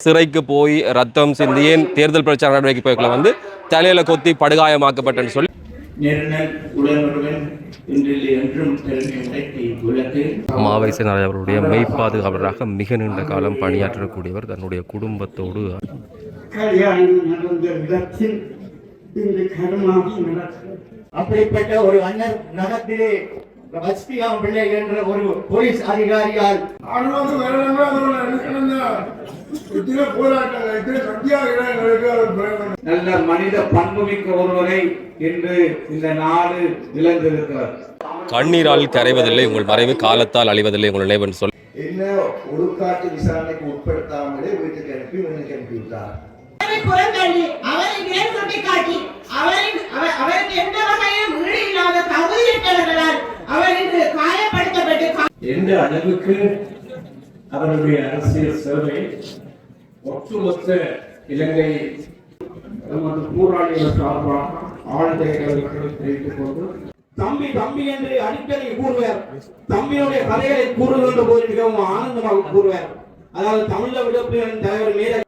சிறைக்கு போய் ரத்தம் சிந்தியேன் தேர்தல் பிரச்சார நடவடிக்கை போய்க்குள்ள வந்து தலையில கொத்தி படுகாயமாக்கப்பட்டன்னு சொல்லி மாவை சேனாராஜா அவருடைய மெய்ப்பாதுகாவலராக மிக நீண்ட காலம் பணியாற்றக்கூடியவர் தன்னுடைய குடும்பத்தோடு அப்படிப்பட்ட ஒரு அண்ணர் நகத்திலே வஸ்தியாம் பிள்ளை என்ற ஒரு போலீஸ் அதிகாரியால் நல்ல மனித பண்புமிக்க ஒருவரை இன்று இந்த நாடு இழந்திருக்கிறார். கண்ணீரால் கரைவதில்லை உங்கள் மறைவு, காலத்தால் அழிவதில்லை உங்கள் நினைவன் சொல். என்ன ஒழுக்காட்டு விசாரணைக்கு உட்படுத்தாமலே வீட்டுக்கு அனுப்பி அனுப்பிவிட்டார். எந்த அளவுக்கு அவருடைய அரசியல் சேவை ஒட்டுமொத்த இலங்கை நமது போராளிகள் சார்பாக ஆழ்ந்த தெரிவித்துக் கொண்டு தம்பி தம்பி என்று அடிக்கடி கூறுவார். தம்பியுடைய கதைகளை கூறுகின்ற போது மிகவும் ஆனந்தமாக கூறுவார். அதாவது தமிழக விடுதலை தலைவர் மீது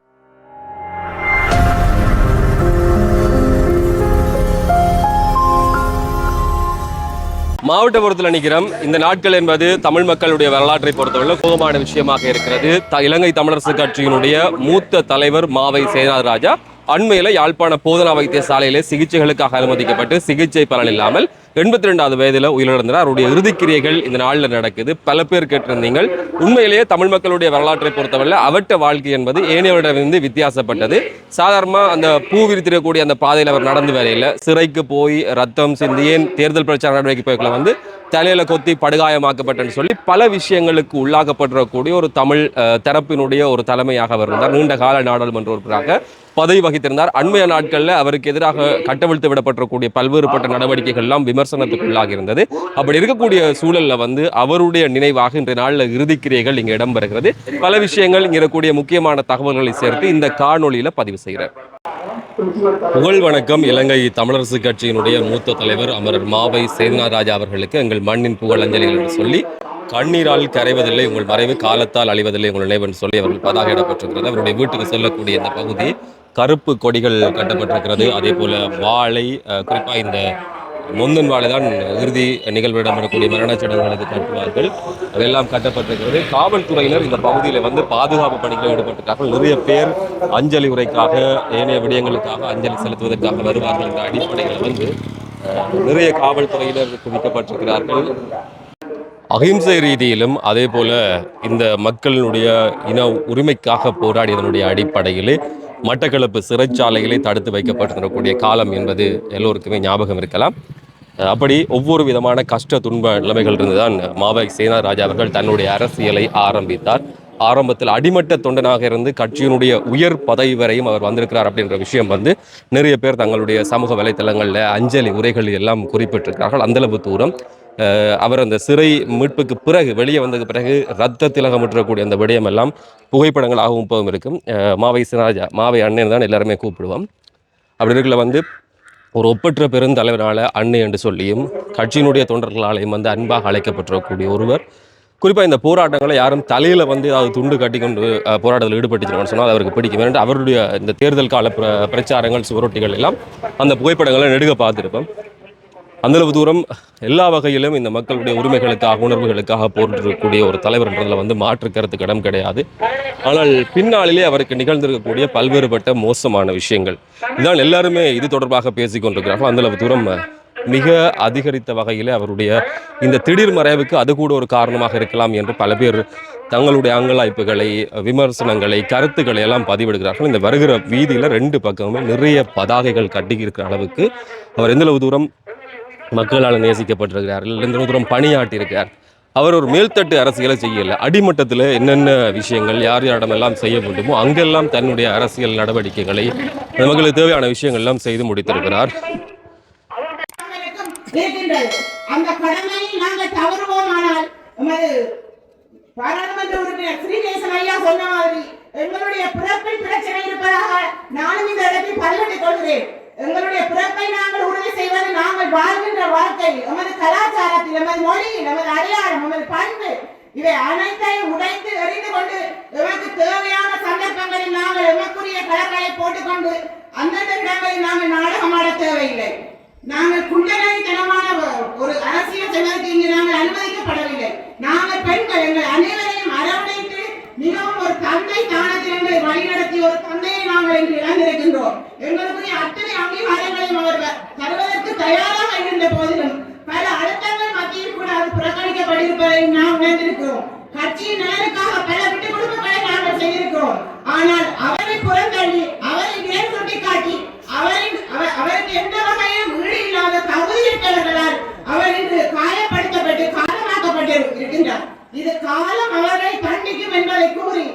மாவட்டபுரத்தில் நிற்கிறோம். இந்த நாட்கள் என்பது தமிழ் மக்களுடைய வரலாற்றை பொறுத்தவரை கோபமான விஷயமாக இருக்கிறது. இலங்கை தமிழரசு கட்சியினுடைய மூத்த தலைவர் மாவை சேனாராஜா அண்மையில் யாழ்ப்பாண போதனா வைத்தியசாலையிலே சிகிச்சைகளுக்காக அனுமதிக்கப்பட்டு சிகிச்சை பலன் இல்லாமல் 82வது வயதில் உயிரிழந்தார். அவருடைய இறுதிக்கிரியைகள் இந்த நாளில் நடக்குது. பல பேர் கேட்டிருந்தீங்கள். உண்மையிலேயே தமிழ் மக்களுடைய வரலாற்றை பொறுத்தவரை அவட்ட வாழ்க்கை என்பது ஏனையவரிடமிருந்து வித்தியாசப்பட்டது. சாதாரணமாக அந்த பூ விரித்திடக்கூடிய அந்த பாதையில் அவர் நடந்து வரையில் சிறைக்கு போய் ரத்தம் சிந்தியேன் தேர்தல் பிரச்சார நடவடிக்கை போய்க்குள்ள வந்து தலையில கொத்தி படுகாயமாக்கப்பட்டன்னு சொல்லி பல விஷயங்களுக்கு உள்ளாக்கப்பட்டிருக்கக்கூடிய ஒரு தமிழ் தரப்பினுடைய ஒரு தலைமையாக அவர் இருந்தார். நீண்ட கால நாடாளுமன்ற உறுப்பினராக பதவி வகித்திருந்தார். அண்மைய நாட்களில் அவருக்கு எதிராக கட்டவிழ்த்து விடப்பட்டிருக்கக்கூடிய பல்வேறுபட்ட நடவடிக்கைகள் எல்லாம் விமர்சனத்துக்குள்ளாகி இருந்தது. அப்படி இருக்கக்கூடிய சூழல்ல வந்து அவருடைய நினைவாக இன்றைய நாளில் இறுதிக்கிரியைகள் இங்கே இடம்பெறுகிறது. பல விஷயங்கள் இங்கே இருக்கக்கூடிய முக்கியமான தகவல்களை சேர்த்து இந்த காணொலியில பதிவு செய்கிறார். புகழ் வணக்கம். இலங்கை தமிழரசு கட்சியினுடைய மூத்த தலைவர் அமரர் மாவை சேனாராஜா அவர்களுக்கு எங்கள் மண்ணின் புகழ் அஞ்சலிகள் என்று சொல்லி கண்ணீரால் கரைவதில்லை உங்கள் மறைவு, காலத்தால் அழிவதில்லை உங்கள் நினைவன் சொல்லி அவர்கள் பதாக இடப்பட்டிருக்கிறது. அவருடைய வீட்டுக்கு செல்லக்கூடிய இந்த பகுதி கருப்பு கொடிகள் கட்டப்பட்டிருக்கிறது. அதே போல வாழை, குறிப்பாக இந்த முந்தன் வாழை தான் இறுதி நிகழ்விடம் வரக்கூடிய மரண சடங்குகளுக்கு கட்டுவார்கள். அதெல்லாம் கட்டப்பட்டிருக்கிறது. காவல்துறையினர் இந்த பகுதியில் வந்து பாதுகாப்பு பணிகளில் ஈடுபட்டிருக்கார்கள். நிறைய பேர் அஞ்சலி உரைக்காக ஏனைய விடயங்களுக்காக அஞ்சலி செலுத்துவதற்காக வருவார்கள் என்ற அடிப்படையில் வந்து நிறைய காவல்துறையினர் குவிக்கப்பட்டிருக்கிறார்கள். அகிம்சை ரீதியிலும் அதே போல இந்த மக்களினுடைய இன உரிமைக்காக போராடியதனுடைய அடிப்படையிலே மட்டக்களப்பு சிறைச்சாலைகளை தடுத்து வைக்கப்பட்டிருக்கக்கூடிய காலம் என்பது எல்லோருக்குமே ஞாபகம் இருக்கலாம். அப்படி ஒவ்வொரு விதமான கஷ்ட துன்ப நிலைமைகள் இருந்துதான் மாவை சேனாராஜா அவர்கள் தன்னுடைய அரசியலை ஆரம்பித்தார். ஆரம்பத்தில் அடிமட்ட தொண்டனாக இருந்து கட்சியினுடைய உயர் பதவி வரையும் அவர் வந்திருக்கிறார் அப்படின்ற விஷயம் வந்து நிறைய பேர் தங்களுடைய சமூக வலைத்தளங்களில் அஞ்சலி உரைகள் எல்லாம் குறிப்பிட்டிருக்கிறார்கள். அந்தளவு தூரம் அவர் அந்த சிறை மீட்புக்கு பிறகு வெளியே வந்ததுக்கு பிறகு ரத்த திலகமிட்டக்கூடிய அந்த விடயம் எல்லாம் புகைப்படங்களாகவும் இப்பவும் இருக்கும். மாவை சேனாராஜா, மாவை அண்ணன் தான் எல்லாருமே கூப்பிடுவோம். அப்படி இருக்கல வந்து ஒரு ஒப்பற்ற பெருந்தலைவரால் அன்னை என்று சொல்லியும் கட்சியினுடைய தொண்டர்களாலையும் வந்து அன்பாக அழைக்கப்பட்டிருக்கக்கூடிய ஒருவர். குறிப்பாக இந்த போராட்டங்களை யாரும் தலையில் வந்து அது துண்டு கட்டி கொண்டு போராட்டத்தில் ஈடுபட்டுச்சுன்னு சொன்னால் அவருக்கு பிடிக்கும். ஏன்னா அவருடைய இந்த தேர்தல் கால பிரச்சாரங்கள் சுவரொட்டிகள் எல்லாம் அந்த புகைப்படங்களை நெடுக பார்த்துருப்போம். அந்தளவு தூரம் எல்லா வகையிலும் இந்த மக்களுடைய உரிமைகளுக்காக உணர்வுகளுக்காக போராடக்கூடிய ஒரு தலைவர் என்றதில் வந்து மாற்று கருத்துக்கு இடம் கிடையாது. ஆனால் பின்னாளிலே அவருக்கு நிகழ்ந்திருக்கக்கூடிய பல்வேறுபட்ட மோசமான விஷயங்கள் இதான் எல்லாருமே இது தொடர்பாக பேசிக்கொண்டிருக்கிறார்கள். அந்தளவு தூரம் மிக அதிகரித்த வகையில் அவருடைய இந்த திடீர் மறைவுக்கு அது கூட ஒரு காரணமாக இருக்கலாம் என்று பல பேர் தங்களுடைய அங்கலாய்ப்புகளை, விமர்சனங்களை, கருத்துக்களை எல்லாம் பதிவிடுகிறார்கள். இந்த வருகிற வீதியில் 2 பக்கமுமே நிறைய பதாகைகள் கட்டி இருக்கிற அளவுக்கு அவர் எந்தளவு தூரம் மக்களால் நேசிக்கப்பட்டிருக்கிறார்கள், எந்த தூரம் பணியாற்றியிருக்கிறார். அவர் ஒரு மேல்தட்டு அரசியலை செய்யலை. அடிமட்டத்தில் என்னென்ன விஷயங்கள் யார் யாரிடமெல்லாம் செய்ய வேண்டுமோ அங்கெல்லாம் தன்னுடைய அரசியல் நடவடிக்கைகளை நமக்கு தேவையான விஷயங்கள் எல்லாம் செய்து முடித்திருக்கிறார். அந்த கடமையை நாங்கள் தவறுவோமானால் பாராளுமன்ற உறுப்பினர் ஸ்ரீநேசன் ஐயா சொன்ன மாதிரி எங்களுடைய பிறப்பில் பிரச்சனை இருப்பதாக நானும் இந்த இடத்தில் பதிவிட்டுக் கொள்கிறேன். எங்களுடைய பிறப்பை நாங்கள் உறுதி செய்வது நாங்கள் வாழ்கின்ற வாழ்க்கை, நமது கலாச்சாரத்தில், நமது மொழி, நமது அடையாளம், நமது பண்பு இவை அனைத்தையும் உடைத்து எறிந்து கொண்டு எமக்கு தேவையான சந்தர்ப்பங்களில் நாங்கள் எமக்குரிய கலர்களை போட்டுக்கொண்டு அந்தந்த இடங்களில் நாங்கள் நாடகம் ஆட தேவையில்லை. நாங்கள் குண்டனைத்தனமான ஒரு அரசியல் செல்வதற்கு இங்கு நாங்கள் அனுமதிக்கப்படவில்லை. நாங்கள் பெண்கள் எங்கள் அனைவரையும் அரவணைத்து மிகவும் ஒரு தந்தை தானத்தில் எங்களை வழிநடத்தி ஒரு தந்தையை நாங்கள் இன்று இழந்திருக்கின்றோம். எங்களுக்குரிய அத்தனை அங்கீகாரங்களையும் அவர் தருவதற்கு தயாராக இருந்த போதிலும் பல அழுத்தங்கள் மத்தியில் கூட அது புறக்கணிக்கப்பட்டிருப்பதை நாம் உணர்ந்திருக்கிறோம். கட்சியின் நலனுக்காக பல விட்டுக் கொடுப்புகளை நாங்கள் செய்திருக்கிறோம். ஆனால் அவரை புறந்தள்ளி அவரை நேர் சுட்டிக்காட்டி அவருக்கு எந்த வகையிலும் ஈடு இல்லாத தகுதியற்றவர்களால் அவர் இன்று காயப்படுத்தப்பட்டு காலமாக்கப்பட்டு இருக்கின்றார். இது காலம் அவரை தண்டிக்கும் என்பதை கூறி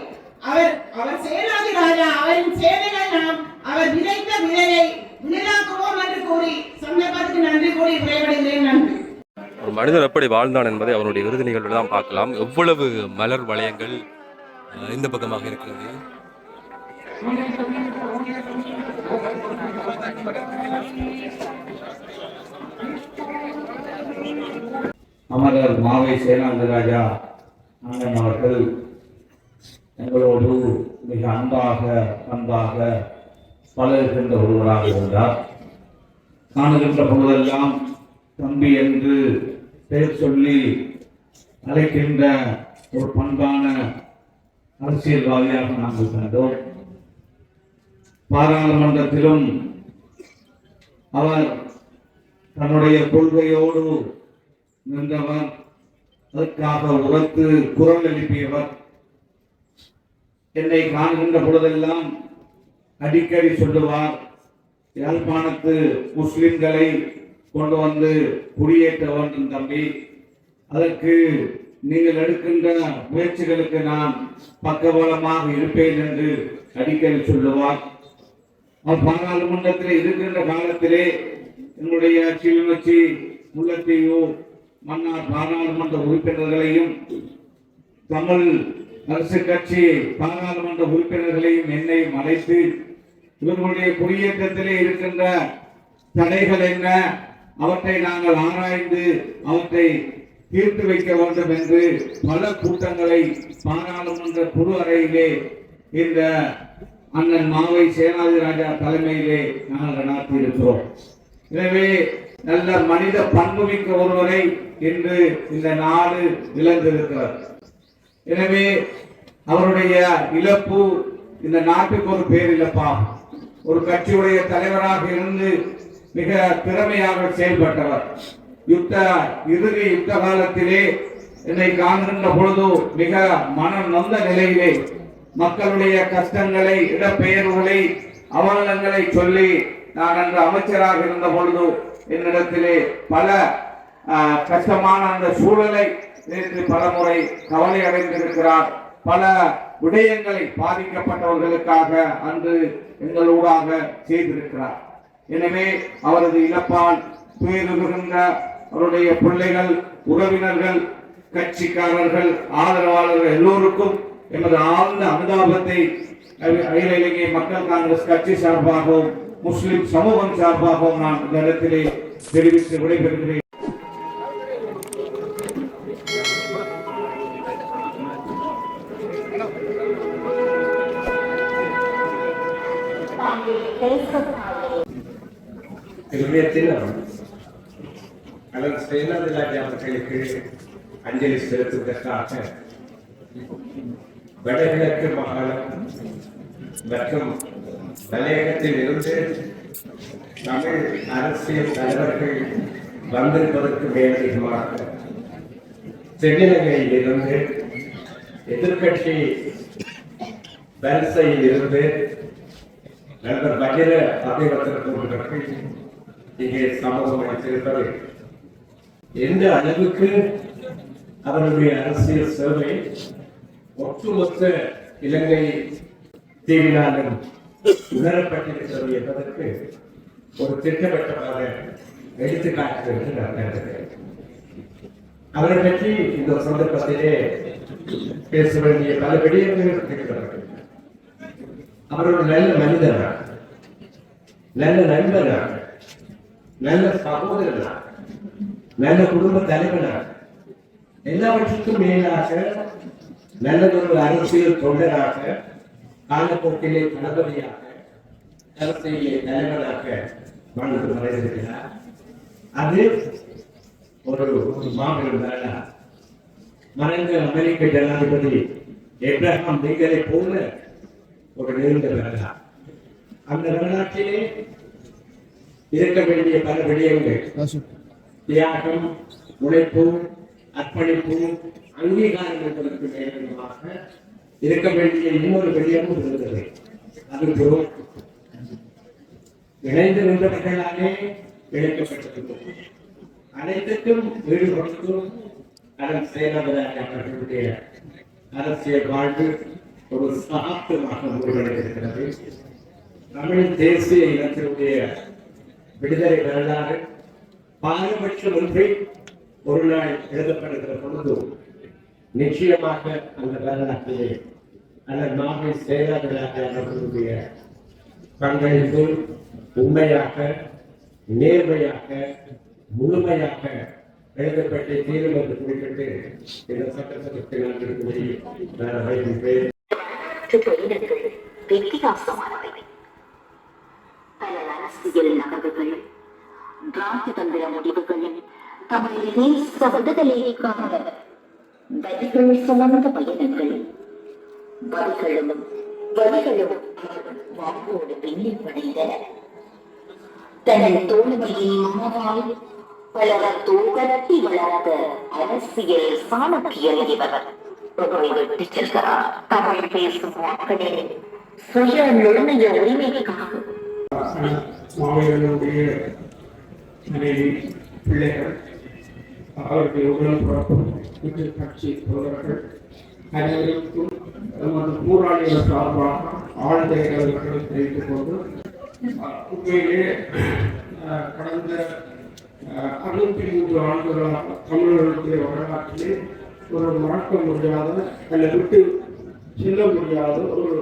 அவர் சேனாதி ராஜா அவரின் சேனைகள் நாம் அவர் விதைத்த விதையை விளையாக்குவோம் என்று கூறி சந்தர்ப்பத்துக்கு நன்றி கூறி விரைவடைகிறேன். நன்றி. ஒரு மனிதர் எப்படி வாழ்ந்தான் என்பதை அவருடைய இறுதி நிகழ்வில் தான் பார்க்கலாம். எவ்வளவு மலர் வளையங்கள் இந்த பக்கமாக இருக்கிறது. அமரர் மாவை சேனாதிராஜா அண்ணன் அவர்கள் எங்களோடு மிக அன்பாக பழகுகின்ற ஒருவராக இருந்தார். காணுகின்ற பொழுதெல்லாம் தம்பி என்று பெயர் சொல்லி அழைக்கின்ற ஒரு பண்பான அரசியல்வாதியாக நாங்கள் கண்டோம். பாராளுமன்றத்திலும் அவர் தன்னுடைய கொள்கையோடு நின்றவர், அதற்காக உரத்து குரல் எழுப்பியவர். என்னை காணுகின்ற பொழுதெல்லாம் அடிக்கடி சொல்லுவார், யாழ்ப்பாணத்து முஸ்லிம்களை கொண்டு வந்து குடியேற்ற வேண்டும் தம்பி, அதற்கு நீங்கள் எடுக்கின்ற முயற்சிகளுக்கு நான் பக்கபலமாக இருப்பேன் என்று அடிக்கடி சொல்லுவார். அவர் பாராளுமன்றத்தில் இருக்கின்ற காலத்திலே என்னுடைய கிளிநொச்சி, முல்லைத்தீவு, மன்னார் பாராளுமன்ற உறுப்பினர்களையும் தமிழ் அரசு கட்சி பாராளுமன்ற உறுப்பினர்களையும் என்னையும் அழைத்து இவர்களுடைய குடியேற்றத்திலே இருக்கின்ற தடைகள் என்ன, அவற்றை நாங்கள் ஆராய்ந்து அவற்றை தீர்த்து வைக்க வேண்டும் என்று பல கூட்டங்களை பாராளுமன்ற குழு அறையிலே இந்த அண்ணன் மாவை சேனாதிராஜா தலைமையிலே நாங்கள் நடத்தியிருக்கிறோம். எனவே நல்ல மனித பண்புமிக்க ஒருவரை இன்று இந்த நாடு இழந்திருக்கிறது. எனவே அவருடைய இழப்பு இந்த நாட்டுக்கு ஒரு பேரிழப்பாகும். ஒரு கட்சியுடைய தலைவராக இருந்து மிக திறமையாக செயல்பட்டவர். இறுதி யுத்த காலத்திலே என்னை காண்கின்ற பொழுது மிக மனம் நொந்த நிலையிலே மக்களுடைய கஷ்டங்களை, இடப்பெயர்வுகளை, அவலங்களை சொல்லி நான் அன்று அமைச்சராக இருந்த பொழுது என்னிடத்திலே பல கஷ்டமான அந்த சூழலை நேற்று பலமுறை கவலை அடைந்திருக்கிறார். பல விடயங்களை பாதிக்கப்பட்டவர்களுக்காக அன்று எங்களூடாக செய்திருக்கிறார். எனவே அவரது இழப்பால் துயருகின்ற அவருடைய பிள்ளைகள், உறவினர்கள், கட்சிக்காரர்கள், ஆதரவாளர்கள் எல்லோருக்கும் எமது ஆழ்ந்த அனுதாபத்தை அகில இலங்கை மக்கள் காங்கிரஸ் கட்சி சார்பாகவும் முஸ்லிம் சமூகம் சார்பாகவும் நான் இந்த இடத்திலே தெரிவித்து விடைபெறுகிறேன். சேனாதிராஜா அவர்களுக்கு அஞ்சலி செலுத்துவதற்காக வடகிழக்கு மாகாணம் மற்றும் மலையகத்தில் இருந்து தமிழ் அரசியல் தலைவர்கள் வந்திருப்பதற்கு மேலதிகமாக தென்னிலங்கையில் இருந்து எதிர்கட்சி வரிசையில் இருந்து நண்பர் பகிர அபிவர்த்தனர்கள் இங்கே சமூகம் அளித்திருப்பது எந்த அளவுக்கு அவருடைய அரசியல் சேவை ஒட்டுமொத்த இலங்கை தீவினாலும் உணரப்பட்டிருக்கிறது என்பதற்கு ஒரு திட்டவட்டமான எடுத்துக்காட்டு என்று நான் கருதுகிறேன். அவரை பற்றி இந்த சந்தர்ப்பத்திலே பேச வேண்டிய பல விடயங்கள் இருக்கிறார்கள். அவர் ஒரு நல்ல மனிதனா, நல்ல நண்பனா, நல்ல சகோதரனா, நல்ல குடும்ப தலைவனா எல்லாவற்றுக்கும் மேலாக நல்லதொரு அரசியல் தொண்டராக காலப்போக்கிலே தளபதியாக அரசியலே தலைவராக வாழ்ந்து மறைந்திருக்கிறார். அது ஒரு மாபெரும் வரலாறு. மறைந்த அமெரிக்க ஜனாதிபதி ஏப்ரஹாம் லிங்கனை போல ஒரு நீண்ட வரலாறு. அந்த வரலாற்றிலே இருக்க வேண்டிய பல விடயங்கள், தியாகம், உழைப்பு, அர்ப்பணிப்பு, அங்கீகாரம் என்பதற்கு மேலமாக இருக்க வேண்டிய இன்னொரு விடயமும் இருந்தது. அது இணைந்து நின்றவர்களாலே இழைக்கப்பட்டிருக்கும் அனைத்துக்கும் ஈடுபடுத்தும் அதன் செயலாளராக அவர்களுடைய அரசியல் வாழ்வு ஒரு சகாப்தமாக முடிவடைந்திருக்கிறது. தமிழ் தேசிய இனத்தினுடைய விடுதலை வரலாறு பாரபட்சம் ஒன்றை ஒரு நாள் எழுதப்படுகிற பொழுது நிச்சயமாக அந்த வரலாற்றிலே அந்த மாவை செயலாளராக அவர்களுடைய பங்களிப்பு உண்மையாக, நேர்மையாக, முழுமையாக எழுதப்பட்ட தீர்வு என்று குறிப்பிட்டு இந்த சட்டத்தை நான் வைக்கின்றேன். வித்தியாசமானவை. பல அரசியல் நகர்வுகள், ராஜதந்திர முடிவுகள், தமிழ் தேச விடுதலைக்கான வழிகள் சுமந்த பயணங்கள், வழிகளும் வாழ்வோடு பின்னிப்படைந்தன. தனது தோல்வியை மனதால் பலர தூக்கி வளராத அரசியல் சாணக்கியர் இவர். விட்டு செல்கிறார் தமிழ் பேசும் மக்களின் சுய நிர்ணய உரிமைக்காக. மாவீரனுடைய மனைவி, பிள்ளைகள், அவருடைய உடன்பிறப்பும் கட்சி தோழர்கள் அனைவருக்கும் நமது போராளிகள் சார்பாக ஆழ்ந்த இரங்கலை தெரிவித்துக் கொண்டு, உண்மையிலே கடந்த 63 ஆண்டுகளாக தமிழர்களுடைய வரலாற்றிலே ஒரு மறக்க முடியாத அல்ல விட்டு செல்ல முடியாத ஒரு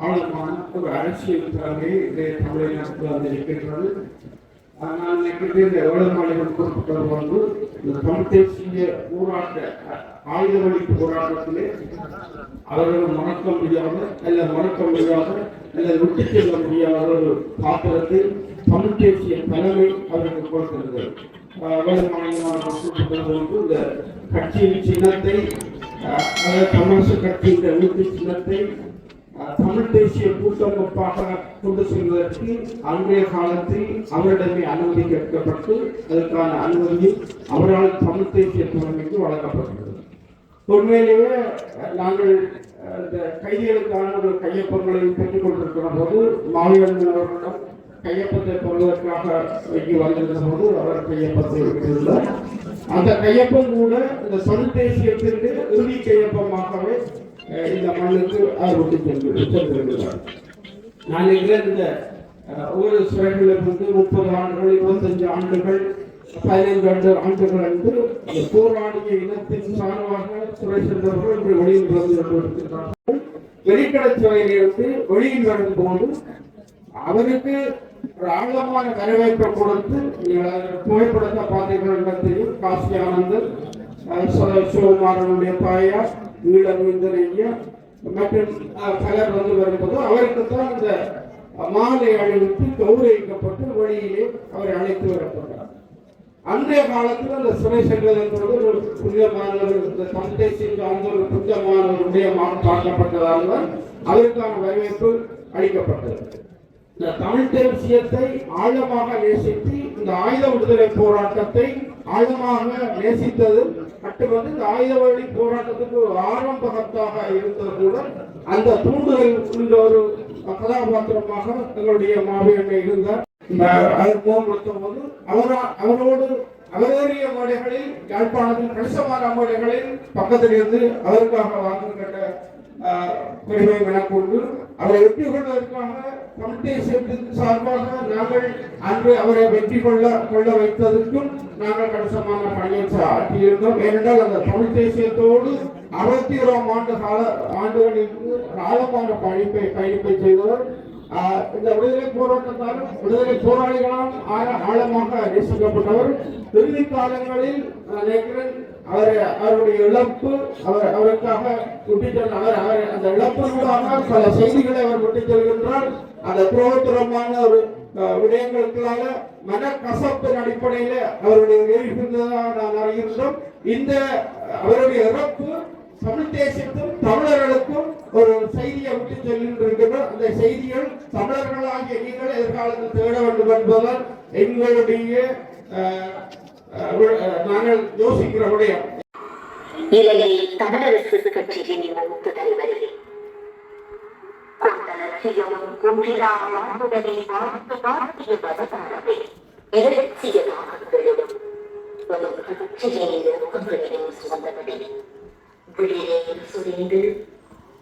ஆழமான ஒரு அரசியல் தலைமை இந்த தமிழ்நாட்டில் வந்திருக்கின்றது. நான் நினைக்கிறது இந்த ஏழமாளிகள் குறிப்பிட்டது வந்து இந்த தமிழ் தேசிய போராட்ட ஆயுத வழி போராட்டத்திலே அவர்கள் மறக்க முடியாத அல்ல விட்டு செல்ல முடியாத ஒரு பாத்திரத்தை தமிழ் தேசிய தலைமை அவருக்கு கொடுத்திருந்தது. இந்த கட்சியின் சின்னத்தை, தமிழரசு கட்சியின் வீட்டு சின்னத்தை தமிழ் தேசிய கூட்டமைப்பாக கொண்டு செல்வதற்கு அன்றைய காலத்தில் அவரிடமே அனுமதி கேட்கப்பட்டு அதற்கான அனுமதி அவரால் தமிழ் தேசிய தலைமைக்கு வழங்கப்பட்டது. உண்மையிலேயே நாங்கள் இந்த கைதிகளுக்கான ஒரு கையொப்பங்களை பெற்றுக் கொண்டிருக்கிற போது மாவீரர்களிடம் கையொப்பத்தை பெறுவதற்காக இங்கு வந்திருந்த போது அவர் கையொப்பத்தை விட்டிருந்தார். அந்த கையொப்பம் கூட இந்த தமிழ் தேசியத்திற்கு இறுதி கையொப்பமாகவே இந்த மண்ணுக்கு அவர் விட்டு சென்றிருக்கிறார். நான் இந்த ஒவ்வொரு சிறைகளிலிருந்து 30 ஆண்டுகள், 25 ஆண்டுகள், 15 ஆண்டுகள் என்று போராடிய இனத்தின் சார்பாக சிறை சென்றவர்கள் இன்று வெளியில் வந்து கொண்டிருக்கிறார்கள். வெளிக்கடை சிறையிலிருந்து வெளியில் வரும்போது அவருக்கு ஒரு ஆழமான வரவேற்பை கொடுத்து, புகைப்படத்தை பார்த்தீர்கள், காசி ஆனந்தன், சிவகுமாரனுடைய தாயார், ஈழவேந்தரையா மற்றும் பலர் வந்து வரும்போது அவருக்கு தான் இந்த மாலை அணிவித்து கௌரவிக்கப்பட்டு வழியிலே அவரை அழைத்து வரப்பட்டார். அன்றைய காலத்தில் அந்த சிறை சென்றது என்பது ஒரு புனிதமானவர், இந்த தமிழ் தேசிய சார்ந்த ஒரு புனிதமானவருடைய பார்க்கப்பட்டதால் தான் அதற்கான வரவேற்பு அளிக்கப்பட்டது. இந்த தமிழ் தேசியத்தை ஆழமாக நேசித்து இந்த ஆயுத விடுதலை போராட்டத்தை ஆழமாக நேசித்தது மட்டுமல்ல, இந்த ஆயுத வழி போராட்டத்துக்கு ஒரு ஆரம்பகத்தாக இருந்தது கூட அந்த தூண்டுதல் உள்ள ஒரு கதாபாத்திரமாக எங்களுடைய மாவீரன் இருந்தார். போது அவரோடு அவரேறிய மேடைகளில், யாழ்ப்பாணத்தில் கணிசமான மேடைகளில் பக்கத்தில் இருந்து அவருக்காக வாங்குகின்ற பெருமை எனக்கொண்டு அவரை வெற்றி கொள்வதற்காக தமிழ் தேசியத்தின் சார்பாக நாங்கள் அன்று அவரை வெற்றி கொள்ள வைத்ததற்கும் நாங்கள் கணிசமான பணியை ஆற்றியிருந்தோம். ஏனென்றால் அந்த தமிழ் தேசியத்தோடு 61 ஆண்டுகளிலிருந்து ஆழமான பயணிப்பை செய்தவர். இந்த விடுதலை போராட்டத்தாலும் விடுதலை போராளிகளால் ஆழமாக நேசிக்கப்பட்டவர். இறுதி காலங்களில் அவருடைய இழப்பு அவருக்காக விட்டு அவர் அந்த இழப்பினூடாக பல செய்திகளை அவர் விட்டு செல்கின்றார். அந்த புரோகிரமான ஒரு விடயங்களுக்காக மனக்கசப்பின் அடிப்படையில் அவருடைய இருந்ததாக நான் அறிகின்றோம். இந்த அவருடைய இறப்பு தமிழ் தேசத்தும் தமிழர்களுக்கும் ஒரு செய்தியை விட்டு செல்கின்றோம். அந்த செய்திகள் தமிழர்களாகிய நீங்கள் எதிர்காலத்தில் தேட வேண்டும் என்பதால் எங்களுடைய நாங்கள் யோசிக்கிற விடயம். இலங்கை தமிழரசு கட்சியின் மூத்த தலைவர்களே, கொண்டலட்சியமும் குன்றிலா மாண்புடனே வாழ்த்து வாழ்த்திய பதத்தாரவே இரட்சிய தாகங்களிலும் ஒரு கட்சியின் நோக்கங்களிலும் சுமந்தபடி விழியில் சுரிந்து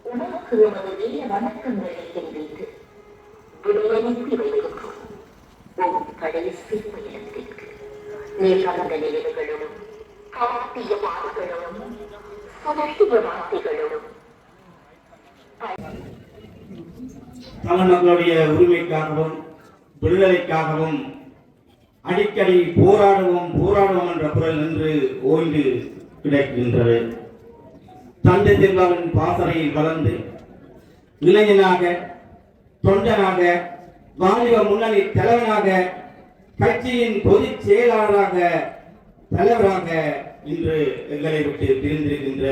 உனக்கு எமது வீர வணக்கங்களை தெரிவித்து விடையனுப்பி வைக்கின்றோம். கடைசி பயணத்திற்கு நேர்காணந்த நினைவுகளும் காட்டிய பாடுகளும் சுதர்த்திய வார்த்தைகளும் தமிழ் மக்களுடைய உரிமைக்காகவும் விடுதலைக்காகவும் அடிக்கடி போராடுவோம் என்ற குரல் நின்று ஓய்ந்து கிடைக்கின்றது. தந்தை செல்வாவின் பாசறையில் வளர்ந்து இளைஞனாக, தொண்டனாக, வாலிப முன்னணி தலைவனாக, கட்சியின் பொதுச் செயலாளராக, தலைவராக இன்று எங்களை விட்டு பிரிந்திருக்கின்ற